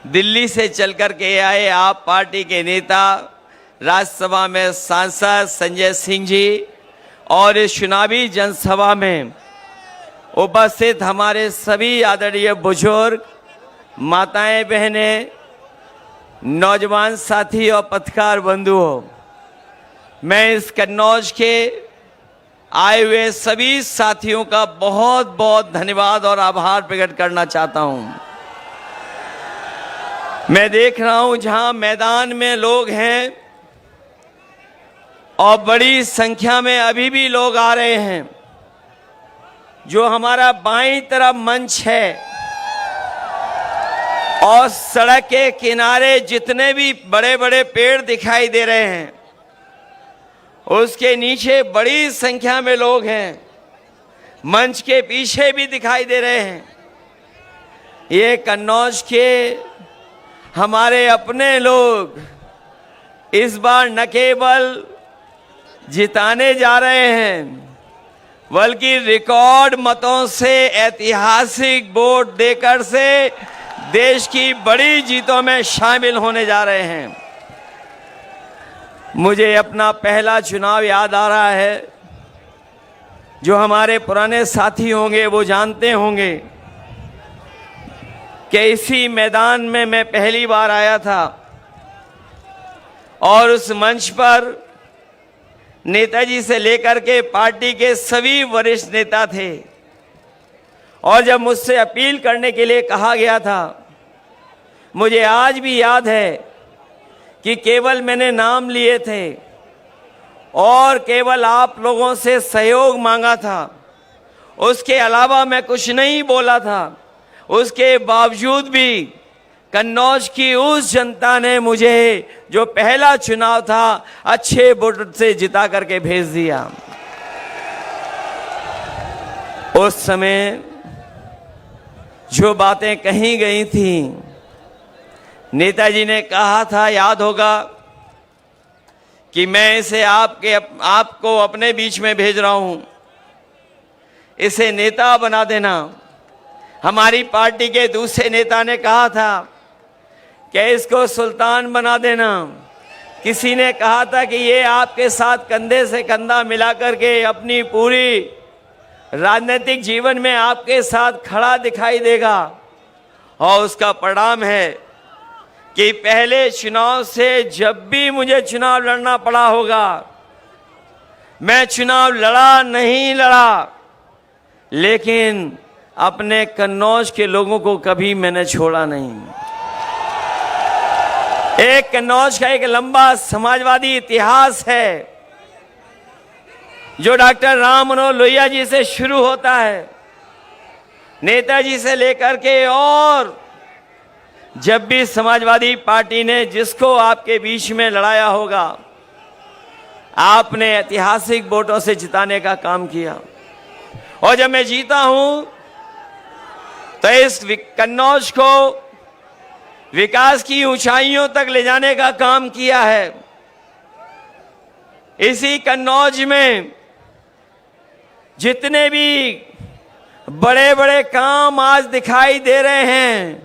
दिल्ली से चल कर के आए आप पार्टी के नेता, राज्यसभा में सांसद संजय सिंह जी और इस चुनावी जनसभा में उपस्थित हमारे सभी आदरणीय बुजुर्ग, माताएं, बहनें, नौजवान साथी और पत्रकार बंधुओं, मैं इस कन्नौज के आए हुए सभी साथियों का बहुत बहुत धन्यवाद और आभार प्रकट करना चाहता हूं। मैं देख रहा हूं जहां मैदान में लोग हैं और बड़ी संख्या में अभी भी लोग आ रहे हैं। जो हमारा बाईं तरफ मंच है और सड़क के किनारे जितने भी बड़े बड़े पेड़ दिखाई दे रहे हैं, उसके नीचे बड़ी संख्या में लोग हैं। मंच के पीछे भी दिखाई दे रहे हैं। ये कन्नौज के हमारे अपने लोग इस बार न केवल जिताने जा रहे हैं, बल्कि रिकॉर्ड मतों से, ऐतिहासिक वोट देकर से देश की बड़ी जीतों में शामिल होने जा रहे हैं। मुझे अपना पहला चुनाव याद आ रहा है। जो हमारे पुराने साथी होंगे वो जानते होंगे कि इसी मैदान में मैं पहली बार आया था और उस मंच पर नेताजी से लेकर के पार्टी के सभी वरिष्ठ नेता थे और जब मुझसे अपील करने के लिए कहा गया था, मुझे आज भी याद है कि केवल मैंने नाम लिए थे और केवल आप लोगों से सहयोग मांगा था, उसके अलावा मैं कुछ नहीं बोला था। उसके बावजूद भी कन्नौज की उस जनता ने मुझे, जो पहला चुनाव था, अच्छे वोट से जिता करके भेज दिया। उस समय जो बातें कही गई थी, नेताजी ने कहा था, याद होगा, कि मैं इसे आपको अपने बीच में भेज रहा हूं, इसे नेता बना देना। हमारी पार्टी के दूसरे नेता ने कहा था कि इसको सुल्तान बना देना। किसी ने कहा था कि ये आपके साथ कंधे से कंधा मिलाकर के अपनी पूरी राजनीतिक जीवन में आपके साथ खड़ा दिखाई देगा। और उसका परिणाम है कि पहले चुनाव से जब भी मुझे चुनाव लड़ना पड़ा होगा, मैं चुनाव लड़ा नहीं लड़ा, लेकिन अपने कन्नौज के लोगों को कभी मैंने छोड़ा नहीं। एक कन्नौज का एक लंबा समाजवादी इतिहास है जो डॉक्टर राम मनोहर लोहिया जी से शुरू होता है, नेताजी से लेकर के, और जब भी समाजवादी पार्टी ने जिसको आपके बीच में लड़ाया होगा, आपने ऐतिहासिक वोटों से जिताने का काम किया। और जब मैं जीता हूं तो इस कन्नौज को विकास की ऊंचाइयों तक ले जाने का काम किया है। इसी कन्नौज में जितने भी बड़े बड़े काम आज दिखाई दे रहे हैं,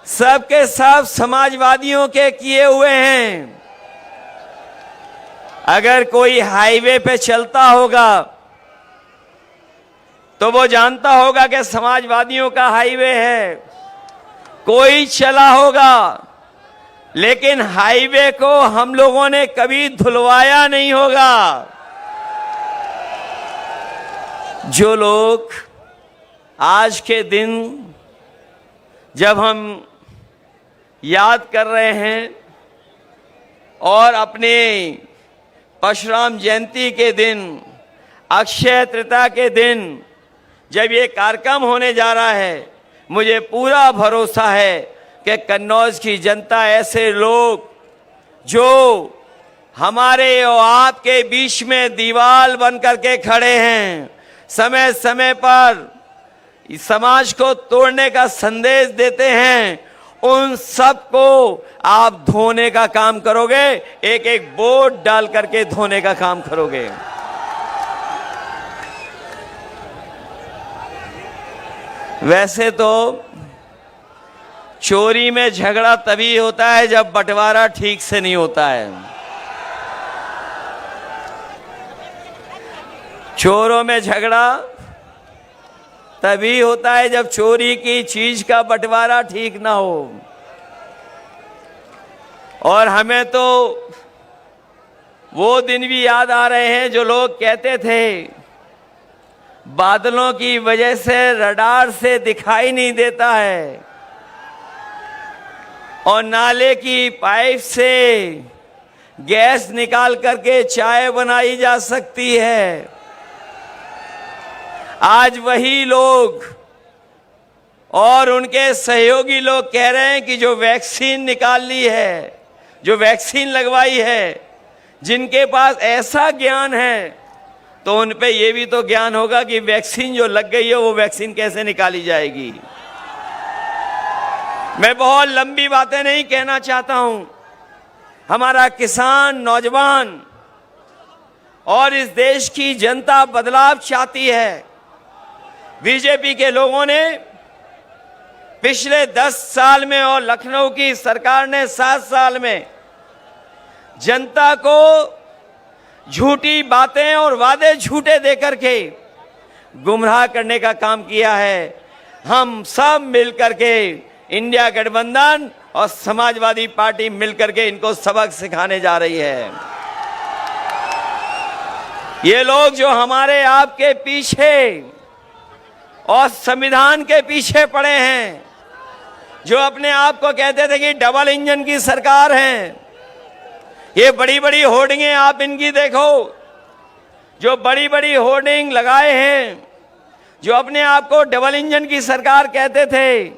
सबके सब समाजवादियों के किए हुए हैं। अगर कोई हाईवे पे चलता होगा तो वो जानता होगा कि समाजवादियों का हाईवे है। कोई चला होगा, लेकिन हाईवे को हम लोगों ने कभी धुलवाया नहीं होगा। जो लोग आज के दिन जब हम याद कर रहे हैं और अपने परशुराम जयंती के दिन, अक्षय तृतीया के दिन जब ये कार्यक्रम होने जा रहा है, मुझे पूरा भरोसा है कि कन्नौज की जनता, ऐसे लोग जो हमारे और आपके बीच में दीवार बन करके खड़े हैं, समय समय पर समाज को तोड़ने का संदेश देते हैं, उन सबको आप धोने का काम करोगे, एक एक वोट डाल करके धोने का काम करोगे। वैसे तो चोरी में झगड़ा तभी होता है जब बंटवारा ठीक से नहीं होता है। चोरों में झगड़ा तभी होता है जब चोरी की चीज का बंटवारा ठीक ना हो। और हमें तो वो दिन भी याद आ रहे हैं जो लोग कहते थे बादलों की वजह से रडार से दिखाई नहीं देता है और नाले की पाइप से गैस निकाल करके चाय बनाई जा सकती है। आज वही लोग और उनके सहयोगी लोग कह रहे हैं कि जो वैक्सीन निकाल ली है, जो वैक्सीन लगवाई है, जिनके पास ऐसा ज्ञान है तो उन पे ये भी तो ज्ञान होगा कि वैक्सीन जो लग गई है वो वैक्सीन कैसे निकाली जाएगी। मैं बहुत लंबी बातें नहीं कहना चाहता हूं। हमारा किसान, नौजवान और इस देश की जनता बदलाव चाहती है। बीजेपी के लोगों ने पिछले 10 साल में और लखनऊ की सरकार ने 7 साल में जनता को झूठी बातें और वादे झूठे देकर के गुमराह करने का काम किया है। हम सब मिलकर के, इंडिया गठबंधन और समाजवादी पार्टी मिलकर के इनको सबक सिखाने जा रही है। ये लोग जो हमारे आपके पीछे और संविधान के पीछे पड़े हैं, जो अपने आप को कहते थे कि डबल इंजन की सरकार है, ये बड़ी बड़ी होर्डिंगें आप इनकी देखो, जो बड़ी बड़ी होर्डिंग लगाए हैं, जो अपने आप को डबल इंजन की सरकार कहते थे,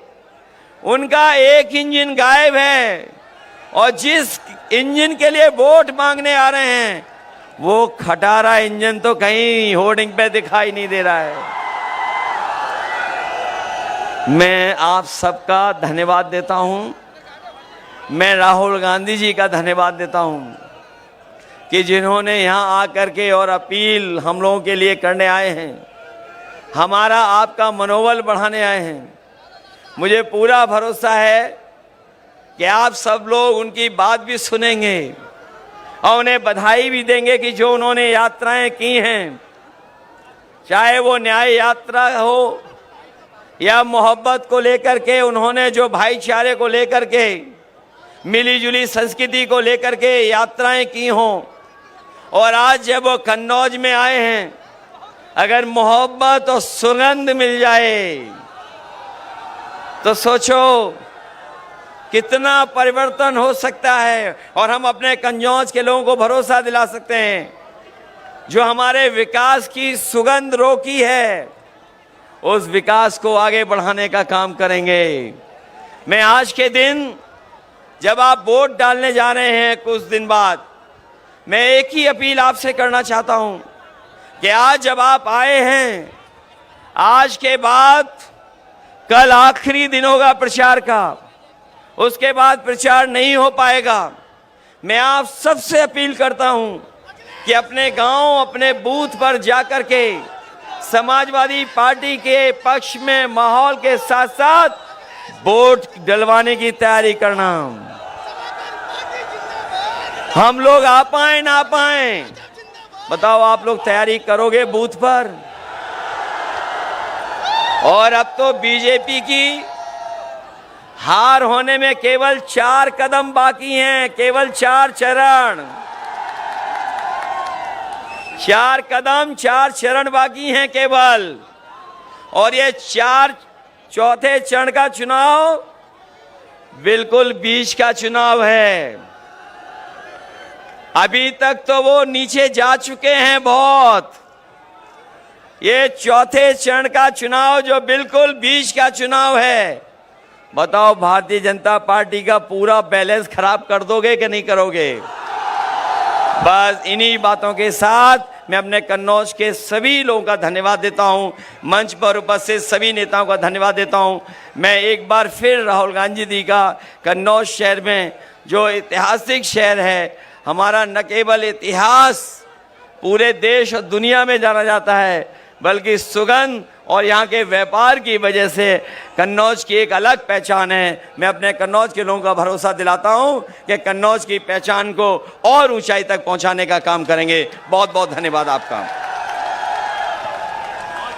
उनका एक इंजन गायब है और जिस इंजन के लिए वोट मांगने आ रहे हैं वो खटारा इंजन तो कहीं होर्डिंग पे दिखाई नहीं दे रहा है। मैं आप सबका धन्यवाद देता हूं। मैं राहुल गांधी जी का धन्यवाद देता हूं कि जिन्होंने यहां आकर के और अपील हम लोगों के लिए करने आए हैं, हमारा आपका मनोबल बढ़ाने आए हैं। मुझे पूरा भरोसा है कि आप सब लोग उनकी बात भी सुनेंगे और उन्हें बधाई भी देंगे कि जो उन्होंने यात्राएं की हैं, चाहे वो न्याय यात्रा हो या मोहब्बत को लेकर के, उन्होंने जो भाईचारे को लेकर के, मिलीजुली संस्कृति को लेकर के यात्राएं की हों, और आज जब वो कन्नौज में आए हैं, अगर मोहब्बत और सुगंध मिल जाए तो सोचो कितना परिवर्तन हो सकता है। और हम अपने कन्नौज के लोगों को भरोसा दिला सकते हैं, जो हमारे विकास की सुगंध रोकी है, उस विकास को आगे बढ़ाने का काम करेंगे। मैं आज के दिन जब आप वोट डालने जा रहे हैं कुछ दिन बाद, मैं एक ही अपील आपसे करना चाहता हूं कि आज जब आप आए हैं, आज के बाद कल आखिरी दिन होगा प्रचार का, उसके बाद प्रचार नहीं हो पाएगा। मैं आप सबसे अपील करता हूं कि अपने गांव, अपने बूथ पर जाकर के समाजवादी पार्टी के पक्ष में माहौल के साथ साथ वोट डलवाने की तैयारी करना। हम लोग आ पाए ना पाए, बताओ आप लोग तैयारी करोगे बूथ पर? और अब तो बीजेपी की हार होने में केवल 4 कदम बाकी हैं, केवल 4 चरण, 4 कदम 4 चरण बाकी हैं केवल। और ये चौथे चरण का चुनाव बिल्कुल बीच का चुनाव है। अभी तक तो वो नीचे जा चुके हैं बहुत। ये चौथे चरण का चुनाव जो बिल्कुल बीच का चुनाव है, बताओ भारतीय जनता पार्टी का पूरा बैलेंस खराब कर दोगे कि नहीं करोगे? बस इन्हीं बातों के साथ मैं अपने कन्नौज के सभी लोगों का धन्यवाद देता हूं, मंच पर उपस्थित सभी नेताओं का धन्यवाद देता हूं। मैं एक बार फिर राहुल गांधी जी का कन्नौज शहर में, जो ऐतिहासिक शहर है हमारा, न केवल इतिहास पूरे देश और दुनिया में जाना जाता है, बल्कि सुगंध और यहाँ के व्यापार की वजह से कन्नौज की एक अलग पहचान है। मैं अपने कन्नौज के लोगों का भरोसा दिलाता हूँ कि कन्नौज की पहचान को और ऊंचाई तक पहुंचाने का काम करेंगे। बहुत बहुत धन्यवाद आपका।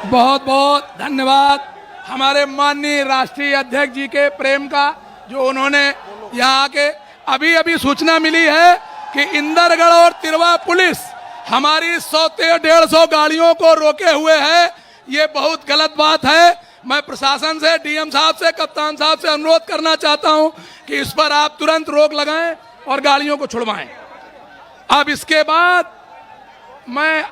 बहुत बहुत धन्यवाद हमारे माननीय राष्ट्रीय अध्यक्ष जी के प्रेम का, जो उन्होंने यहाँ आके अभी अभी सूचना मिली है कि इंदरगढ़ और तिरवा पुलिस हमारी 100 से 150 गाड़ियों को रोके हुए है। ये बहुत गलत बात है। मैं प्रशासन से, डीएम साहब से, कप्तान साहब से अनुरोध करना चाहता हूं कि इस पर आप तुरंत रोक लगाएं और गाड़ियों को छुड़वाएं। अब इसके बाद मैं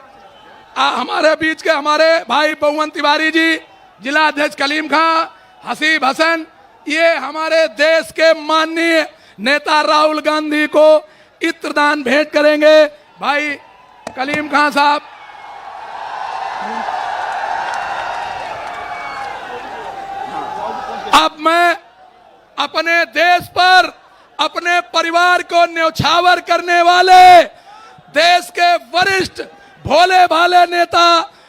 हमारे बीच के हमारे भाई बहुवन तिवारी जी, जिला अध्यक्ष कलीम खां, हसीब हसन, ये हमारे देश के माननीय नेता राहुल गांधी को इत्रदान भेंट करेंगे। भाई कलीम खां साहब, अब मैं अपने देश पर अपने परिवार को न्यौछावर करने वाले देश के वरिष्ठ भोले भाले नेता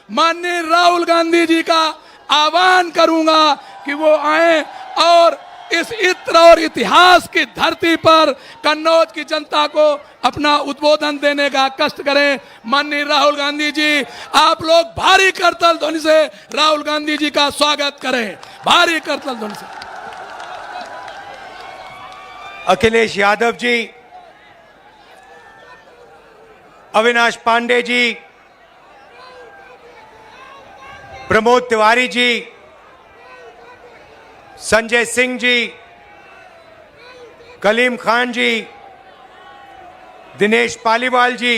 माननीय राहुल गांधी जी का आह्वान करूंगा कि वो आए और इस इत्र और इतिहास की धरती पर कन्नौज की जनता को अपना उद्बोधन देने का कष्ट करें। माननीय राहुल गांधी जी, आप लोग भारी करतल ध्वनि से राहुल गांधी जी का स्वागत करें, भारी करतल ध्वनि से। अखिलेश यादव जी, अविनाश पांडे जी, प्रमोद तिवारी जी, संजय सिंह जी, कलीम खान जी, दिनेश पालीवाल जी,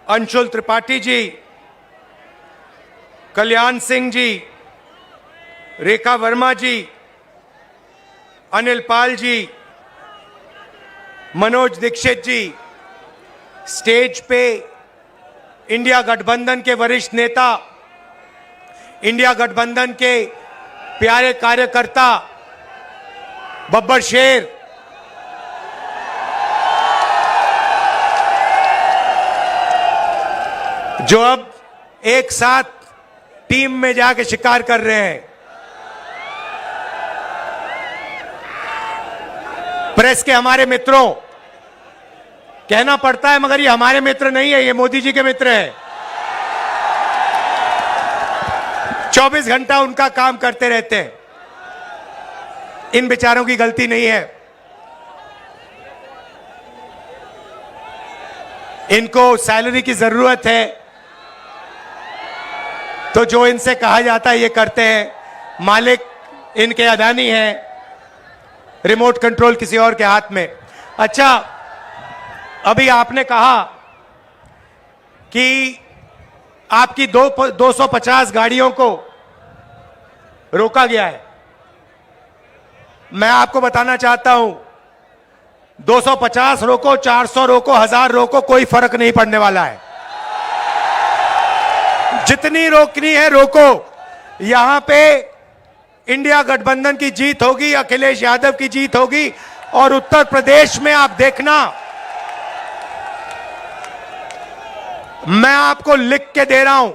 अंशुल त्रिपाठी जी, कल्याण सिंह जी, रेखा वर्मा जी, अनिल पाल जी, मनोज दीक्षित जी, स्टेज पे इंडिया गठबंधन के वरिष्ठ नेता, इंडिया गठबंधन के प्यारे कार्यकर्ता बब्बर शेर, जो अब एक साथ टीम में जाके शिकार कर रहे हैं। प्रेस के हमारे मित्रों, कहना पड़ता है मगर ये हमारे मित्र नहीं है, ये मोदी जी के मित्र हैं। 24 घंटा उनका काम करते रहते हैं। इन बेचारों की गलती नहीं है। इनको सैलरी की जरूरत है तो जो इनसे कहा जाता है ये करते हैं। मालिक इनके अदानी हैं, रिमोट कंट्रोल किसी और के हाथ में। अच्छा, अभी आपने कहा कि आपकी 250 गाड़ियों को रोका गया है। मैं आपको बताना चाहता हूं, 250 रोको, 400 रोको, 1000 रोको, कोई फर्क नहीं पड़ने वाला है। जितनी रोकनी है रोको। यहां पे इंडिया गठबंधन की जीत होगी, अखिलेश यादव की जीत होगी। और उत्तर प्रदेश में आप देखना, मैं आपको लिख के दे रहा हूं,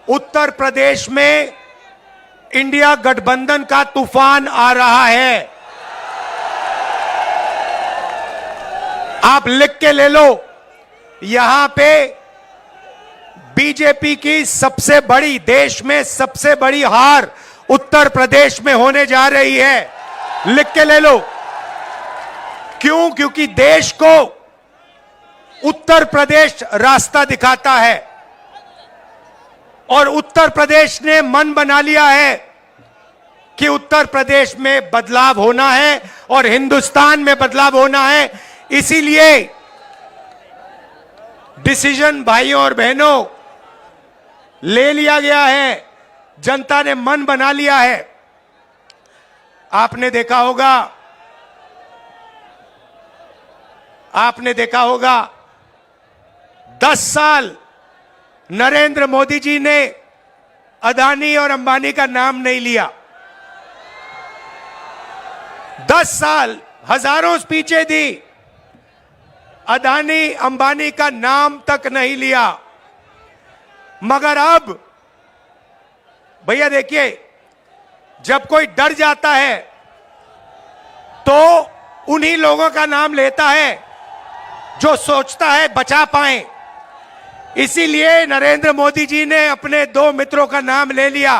उत्तर प्रदेश में इंडिया गठबंधन का तूफान आ रहा है। आप लिख के ले लो, यहां पे बीजेपी की सबसे बड़ी, देश में सबसे बड़ी हार उत्तर प्रदेश में होने जा रही है। लिख के ले लो। क्यों? क्योंकि देश को उत्तर प्रदेश रास्ता दिखाता है और उत्तर प्रदेश ने मन बना लिया है कि उत्तर प्रदेश में बदलाव होना है और हिंदुस्तान में बदलाव होना है। इसीलिए डिसीजन भाइयों और बहनों ले लिया गया है, जनता ने मन बना लिया है। आपने देखा होगा 10 साल नरेंद्र मोदी जी ने अदानी और अंबानी का नाम नहीं लिया। 10 साल हजारों स्पीचें दी, अदानी अंबानी का नाम तक नहीं लिया। मगर अब भैया देखिए, जब कोई डर जाता है तो उन्हीं लोगों का नाम लेता है जो सोचता है बचा पाए। इसीलिए नरेंद्र मोदी जी ने अपने 2 मित्रों का नाम ले लिया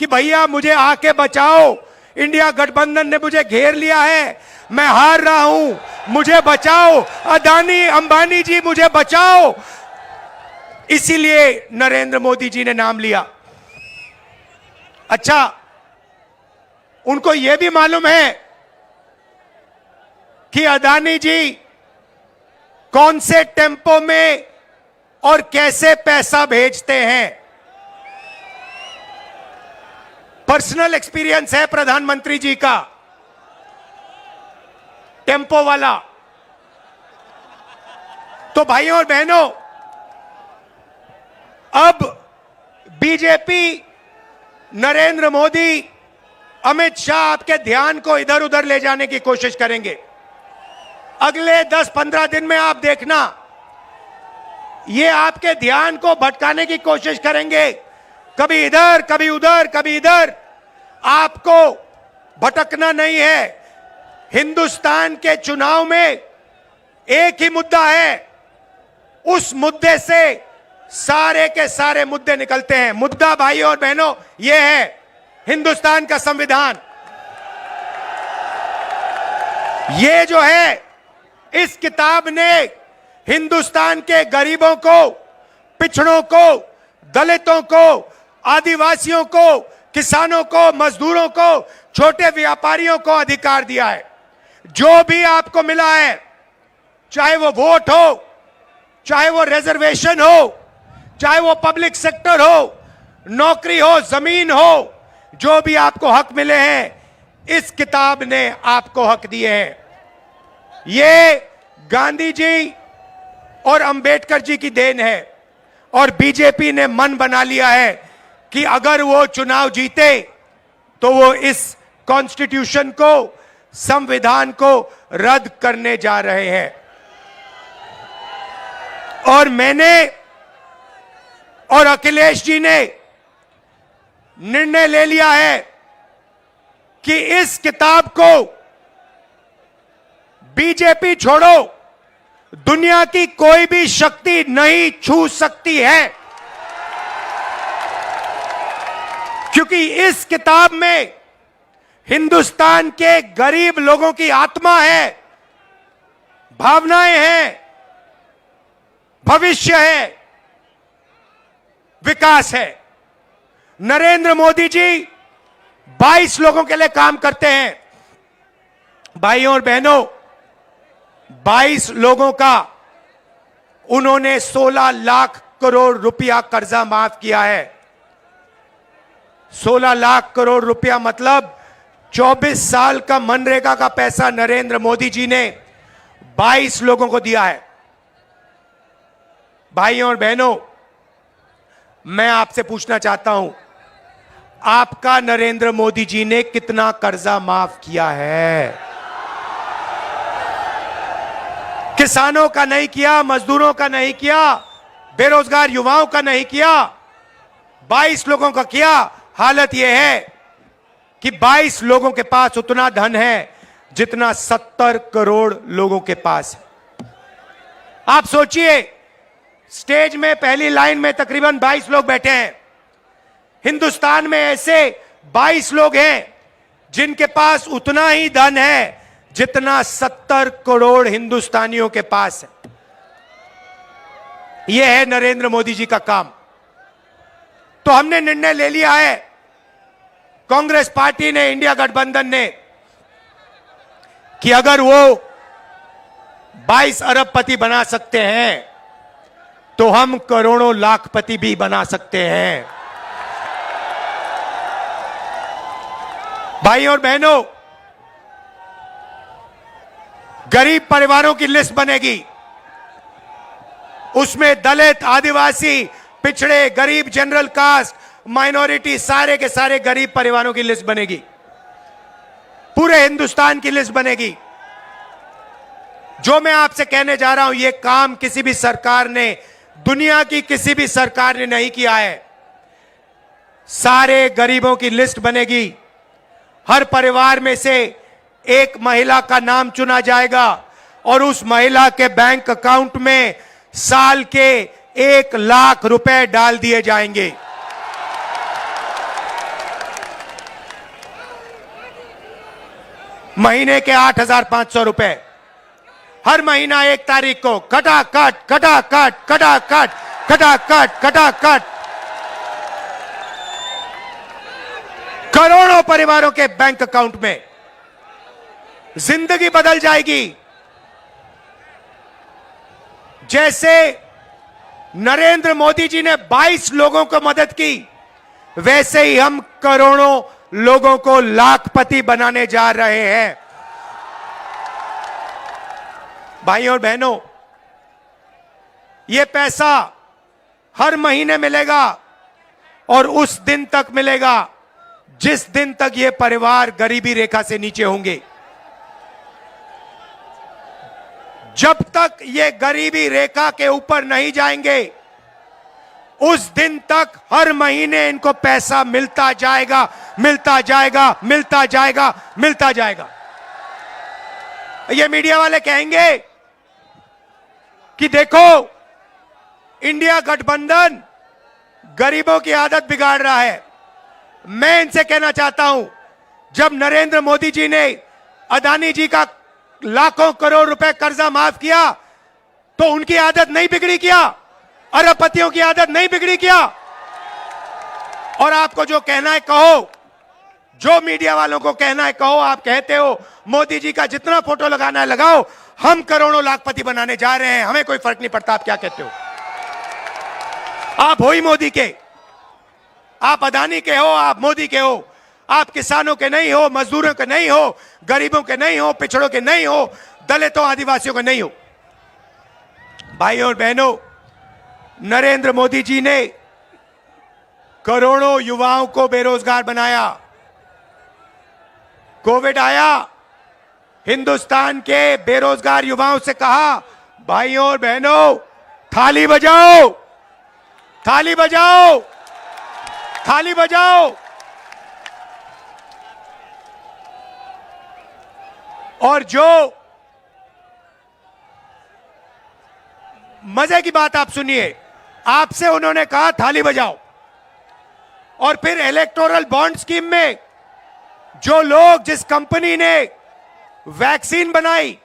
कि भैया मुझे आके बचाओ, इंडिया गठबंधन ने मुझे घेर लिया है, मैं हार रहा हूं, मुझे बचाओ, अदानी अंबानी जी मुझे बचाओ। इसीलिए नरेंद्र मोदी जी ने नाम लिया। अच्छा, उनको यह भी मालूम है कि अदानी जी कौन से टेम्पो में और कैसे पैसा भेजते हैं। पर्सनल एक्सपीरियंस है प्रधानमंत्री जी का, टेम्पो वाला। तो भाइयों और बहनों, अब बीजेपी, नरेंद्र मोदी, अमित शाह आपके ध्यान को इधर उधर ले जाने की कोशिश करेंगे। अगले 10-15 दिन में आप देखना, ये आपके ध्यान को भटकाने की कोशिश करेंगे, कभी इधर कभी उधर कभी इधर। आपको भटकना नहीं है। हिंदुस्तान के चुनाव में एक ही मुद्दा है, उस मुद्दे से सारे के सारे मुद्दे निकलते हैं। मुद्दा भाइयों और बहनों यह है हिंदुस्तान का संविधान। ये जो है, इस किताब ने हिंदुस्तान के गरीबों को, पिछड़ों को, दलितों को, आदिवासियों को, किसानों को, मजदूरों को, छोटे व्यापारियों को अधिकार दिया है। जो भी आपको मिला है, चाहे वो वोट हो, चाहे वो रिजर्वेशन हो, चाहे वो पब्लिक सेक्टर हो, नौकरी हो, जमीन हो, जो भी आपको हक मिले हैं, इस किताब ने आपको हक दिए हैं। ये गांधी जी और अंबेडकर जी की देन है और बीजेपी ने मन बना लिया है कि अगर वो चुनाव जीते तो वो इस कॉन्स्टिट्यूशन को, संविधान को रद्द करने जा रहे हैं। और मैंने और अखिलेश जी ने निर्णय ले लिया है कि इस किताब को बीजेपी छोड़ो, दुनिया की कोई भी शक्ति नहीं छू सकती है, क्योंकि इस किताब में हिंदुस्तान के गरीब लोगों की आत्मा है, भावनाएं हैं, भविष्य है, विकास है। नरेंद्र मोदी जी 22 लोगों के लिए काम करते हैं। भाइयों और बहनों, 22 लोगों का उन्होंने 16 लाख करोड़ रुपया कर्जा माफ किया है। 16 लाख करोड़ रुपया मतलब 24 साल का मनरेगा का पैसा नरेंद्र मोदी जी ने 22 लोगों को दिया है। भाइयों और बहनों, मैं आपसे पूछना चाहता हूं, आपका नरेंद्र मोदी जी ने कितना कर्जा माफ किया है? किसानों का नहीं किया, मजदूरों का नहीं किया, बेरोजगार युवाओं का नहीं किया, 22 लोगों का किया। हालत यह है कि 22 लोगों के पास उतना धन है जितना 70 करोड़ लोगों के पास है। आप सोचिए, स्टेज में पहली लाइन में तकरीबन 22 लोग बैठे हैं। हिंदुस्तान में ऐसे 22 लोग हैं जिनके पास उतना ही धन है जितना 70 करोड़ हिंदुस्तानियों के पास है। यह है नरेंद्र मोदी जी का काम। तो हमने निर्णय ले लिया है, कांग्रेस पार्टी ने, इंडिया गठबंधन ने, कि अगर वो 22 अरबपति बना सकते हैं तो हम करोड़ों लाखपति भी बना सकते हैं। भाई और बहनों, गरीब परिवारों की लिस्ट बनेगी। उसमें दलित, आदिवासी, पिछड़े, गरीब, जनरल कास्ट, माइनॉरिटी, सारे के सारे गरीब परिवारों की लिस्ट बनेगी। पूरे हिंदुस्तान की लिस्ट बनेगी। जो मैं आपसे कहने जा रहा हूं, यह काम किसी भी सरकार ने, दुनिया की किसी भी सरकार ने नहीं किया है। सारे गरीबों की लिस्ट बनेगी। हर परिवार में से एक महिला का नाम चुना जाएगा और उस महिला के बैंक अकाउंट में साल के 1 लाख रुपए डाल दिए जाएंगे। महीने के 8,500 रुपए हर महीना 1 तारीख को खटाखट खटाखट खटाखट खटाखट खटाखट करोड़ों परिवारों के बैंक अकाउंट में। जिंदगी बदल जाएगी। जैसे नरेंद्र मोदी जी ने 22 लोगों को मदद की, वैसे ही हम करोड़ों लोगों को लाखपति बनाने जा रहे हैं। भाइयों और बहनों, यह पैसा हर महीने मिलेगा और उस दिन तक मिलेगा जिस दिन तक ये परिवार गरीबी रेखा से नीचे होंगे। जब तक ये गरीबी रेखा के ऊपर नहीं जाएंगे, उस दिन तक हर महीने इनको पैसा मिलता जाएगा, मिलता जाएगा, मिलता जाएगा, मिलता जाएगा। ये मीडिया वाले कहेंगे कि देखो, इंडिया गठबंधन गरीबों की आदत बिगाड़ रहा है। मैं इनसे कहना चाहता हूं, जब नरेंद्र मोदी जी ने अदानी जी का लाखों करोड़ रुपए कर्जा माफ किया तो उनकी आदत नहीं बिगड़ी क्या? अरबपतियों की आदत नहीं बिगड़ी क्या? और आपको जो कहना है कहो, जो मीडिया वालों को कहना है कहो। आप कहते हो मोदी जी का जितना फोटो लगाना है लगाओ, हम करोड़ों लाखपति बनाने जा रहे हैं, हमें कोई फर्क नहीं पड़ता आप क्या कहते हो। आप हो ही मोदी के, आप अदानी के हो, आप मोदी के हो। आप किसानों के नहीं हो, मजदूरों के नहीं हो, गरीबों के नहीं हो, पिछड़ों के नहीं हो, दलितों, आदिवासियों के नहीं हो। भाइयों और बहनों, नरेंद्र मोदी जी ने करोड़ों युवाओं को बेरोजगार बनाया। कोविड आया, हिंदुस्तान के बेरोजगार युवाओं से कहा, भाइयों और बहनों, थाली बजाओ, थाली बजाओ, थाली बजाओ। और जो मजे की बात आप सुनिए, आपसे उन्होंने कहा थाली बजाओ, और फिर इलेक्टोरल बॉन्ड स्कीम में जो लोग, जिस कंपनी ने वैक्सीन बनाई,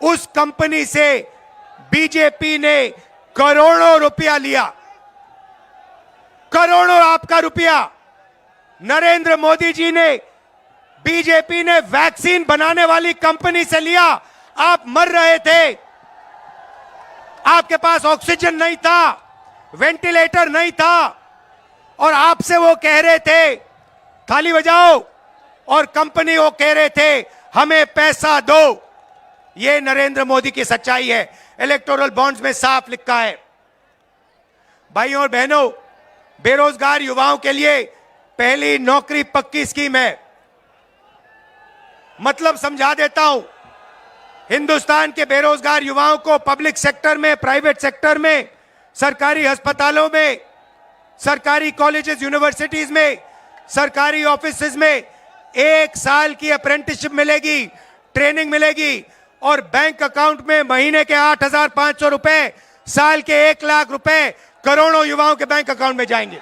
उस कंपनी से बीजेपी ने करोड़ों रुपया लिया। करोड़ों आपका रुपया नरेंद्र मोदी जी ने, बीजेपी ने वैक्सीन बनाने वाली कंपनी से लिया। आप मर रहे थे, आपके पास ऑक्सीजन नहीं था, वेंटिलेटर नहीं था, और आपसे वो कह रहे थे थाली बजाओ, और कंपनी वो कह रहे थे हमें पैसा दो। ये नरेंद्र मोदी की सच्चाई है। इलेक्टोरल बॉन्ड्स में साफ लिखा है। भाइयों और बहनों, बेरोजगार युवाओं के लिए पहली नौकरी पक्की स्कीम है। मतलब समझा देता हूं, हिंदुस्तान के बेरोजगार युवाओं को पब्लिक सेक्टर में, प्राइवेट सेक्टर में, सरकारी अस्पतालों में, सरकारी कॉलेजेस, यूनिवर्सिटीज में, सरकारी ऑफिसेज में 1 साल की अप्रेंटिसशिप मिलेगी, ट्रेनिंग मिलेगी। और बैंक अकाउंट में महीने के 8,500 रुपए, साल के 1 लाख रुपए करोड़ों युवाओं के बैंक अकाउंट में जाएंगे।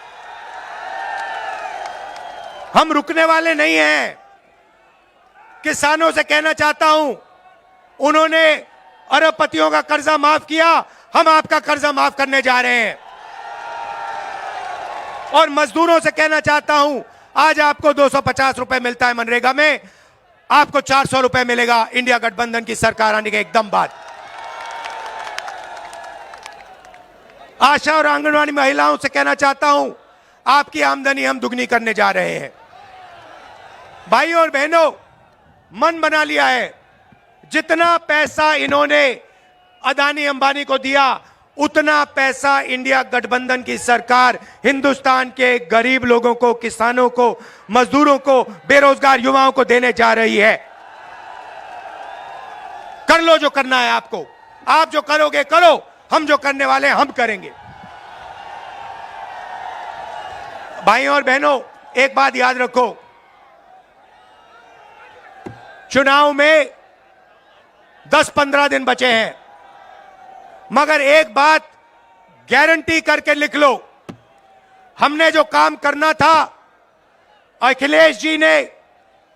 हम रुकने वाले नहीं हैं। किसानों से कहना चाहता हूं, उन्होंने अरबपतियों का कर्जा माफ किया, हम आपका कर्जा माफ करने जा रहे हैं। और मजदूरों से कहना चाहता हूं, आज आपको 250 रुपए मिलता है मनरेगा में, आपको 400 रुपए मिलेगा इंडिया गठबंधन की सरकार आने के एकदम बाद। आशा और आंगनवाड़ी महिलाओं से कहना चाहता हूं, आपकी आमदनी हम दुगनी करने जा रहे हैं। भाइयों और बहनों, मन बना लिया है, जितना पैसा इन्होंने अदानी अंबानी को दिया, उतना पैसा इंडिया गठबंधन की सरकार हिंदुस्तान के गरीब लोगों को, किसानों को, मजदूरों को, बेरोजगार युवाओं को देने जा रही है। कर लो जो करना है आपको, आप जो करोगे करो, हम जो करने वाले हैं हम करेंगे। भाइयों और बहनों, एक बात याद रखो, चुनाव में 10-15 दिन बचे हैं, मगर एक बात गारंटी करके लिख लो, हमने जो काम करना था, अखिलेश जी ने,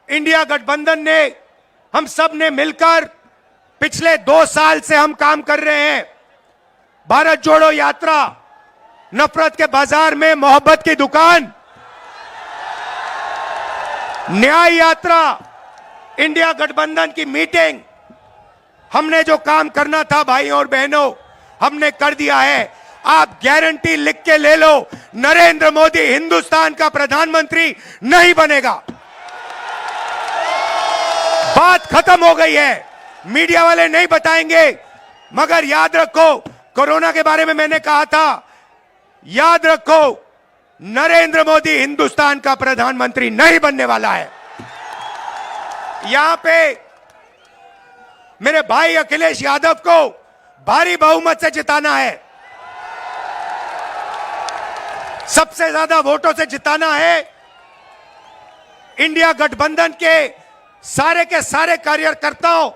इंडिया गठबंधन ने, हम सब ने मिलकर पिछले 2 साल से हम काम कर रहे हैं। भारत जोड़ो यात्रा, नफरत के बाजार में मोहब्बत की दुकान, न्याय यात्रा, इंडिया गठबंधन की मीटिंग, हमने जो काम करना था भाइयों और बहनों, हमने कर दिया है। आप गारंटी लिख के ले लो, नरेंद्र मोदी हिंदुस्तान का प्रधानमंत्री नहीं बनेगा। बात खत्म हो गई है, मीडिया वाले नहीं बताएंगे, मगर याद रखो, कोरोना के बारे में मैंने कहा था, याद रखो, नरेंद्र मोदी हिंदुस्तान का प्रधानमंत्री नहीं बनने वाला है। यहां पे मेरे भाई अखिलेश यादव को भारी बहुमत से जिताना है, सबसे ज्यादा वोटों से जिताना है। इंडिया गठबंधन के सारे कार्यकर्ताओं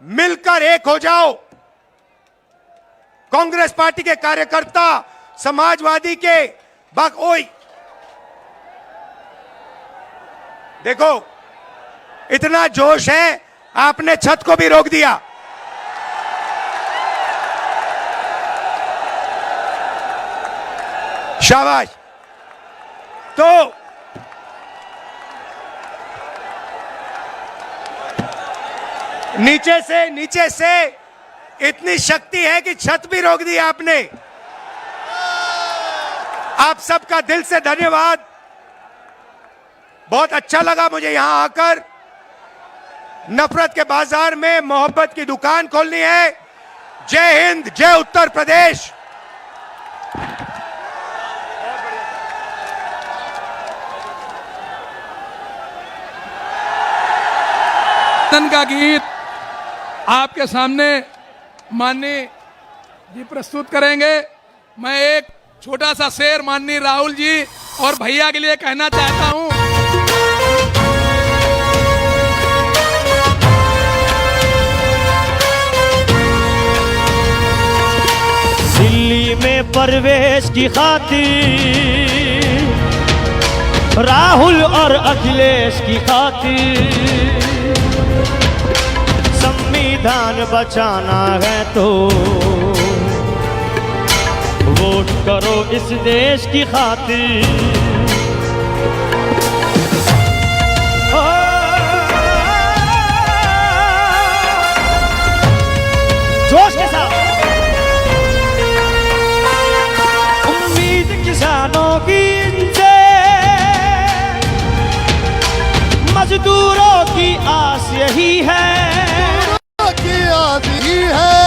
मिलकर एक हो जाओ। कांग्रेस पार्टी के कार्यकर्ता, समाजवादी के ओई देखो, इतना जोश है, आपने छत को भी रोक दिया। शाबाश। तो नीचे से इतनी शक्ति है कि छत भी रोक दी आपने। आप सबका दिल से धन्यवाद। बहुत अच्छा लगा मुझे यहां आकर। नफरत के बाजार में मोहब्बत की दुकान खोलनी है। जय हिंद, जय उत्तर प्रदेश। का गीत आपके सामने माननीय जी प्रस्तुत करेंगे। मैं एक छोटा सा शेर माननीय राहुल जी और भैया के लिए कहना चाहता हूं। दिल्ली में प्रवेश की खातिर, राहुल और अखिलेश की खातिर, संविधान बचाना है तो वोट करो इस देश की खातिर। जोश के साथ उम्मीद किसानों की इनसे, मजदूरों की आस यही है,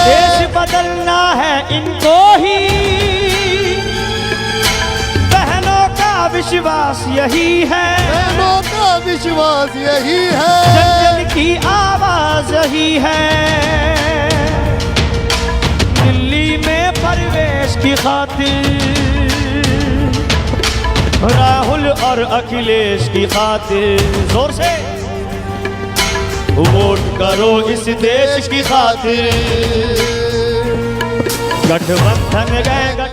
देश बदलना है इनको ही, बहनों का विश्वास यही है, बहनों का विश्वास यही है, जन जन की आवाज यही है। दिल्ली में प्रवेश की खातिर, राहुल और अखिलेश की खातिर, जोर से वोट करो इस देश की खातिर, गठबंधन रहेगा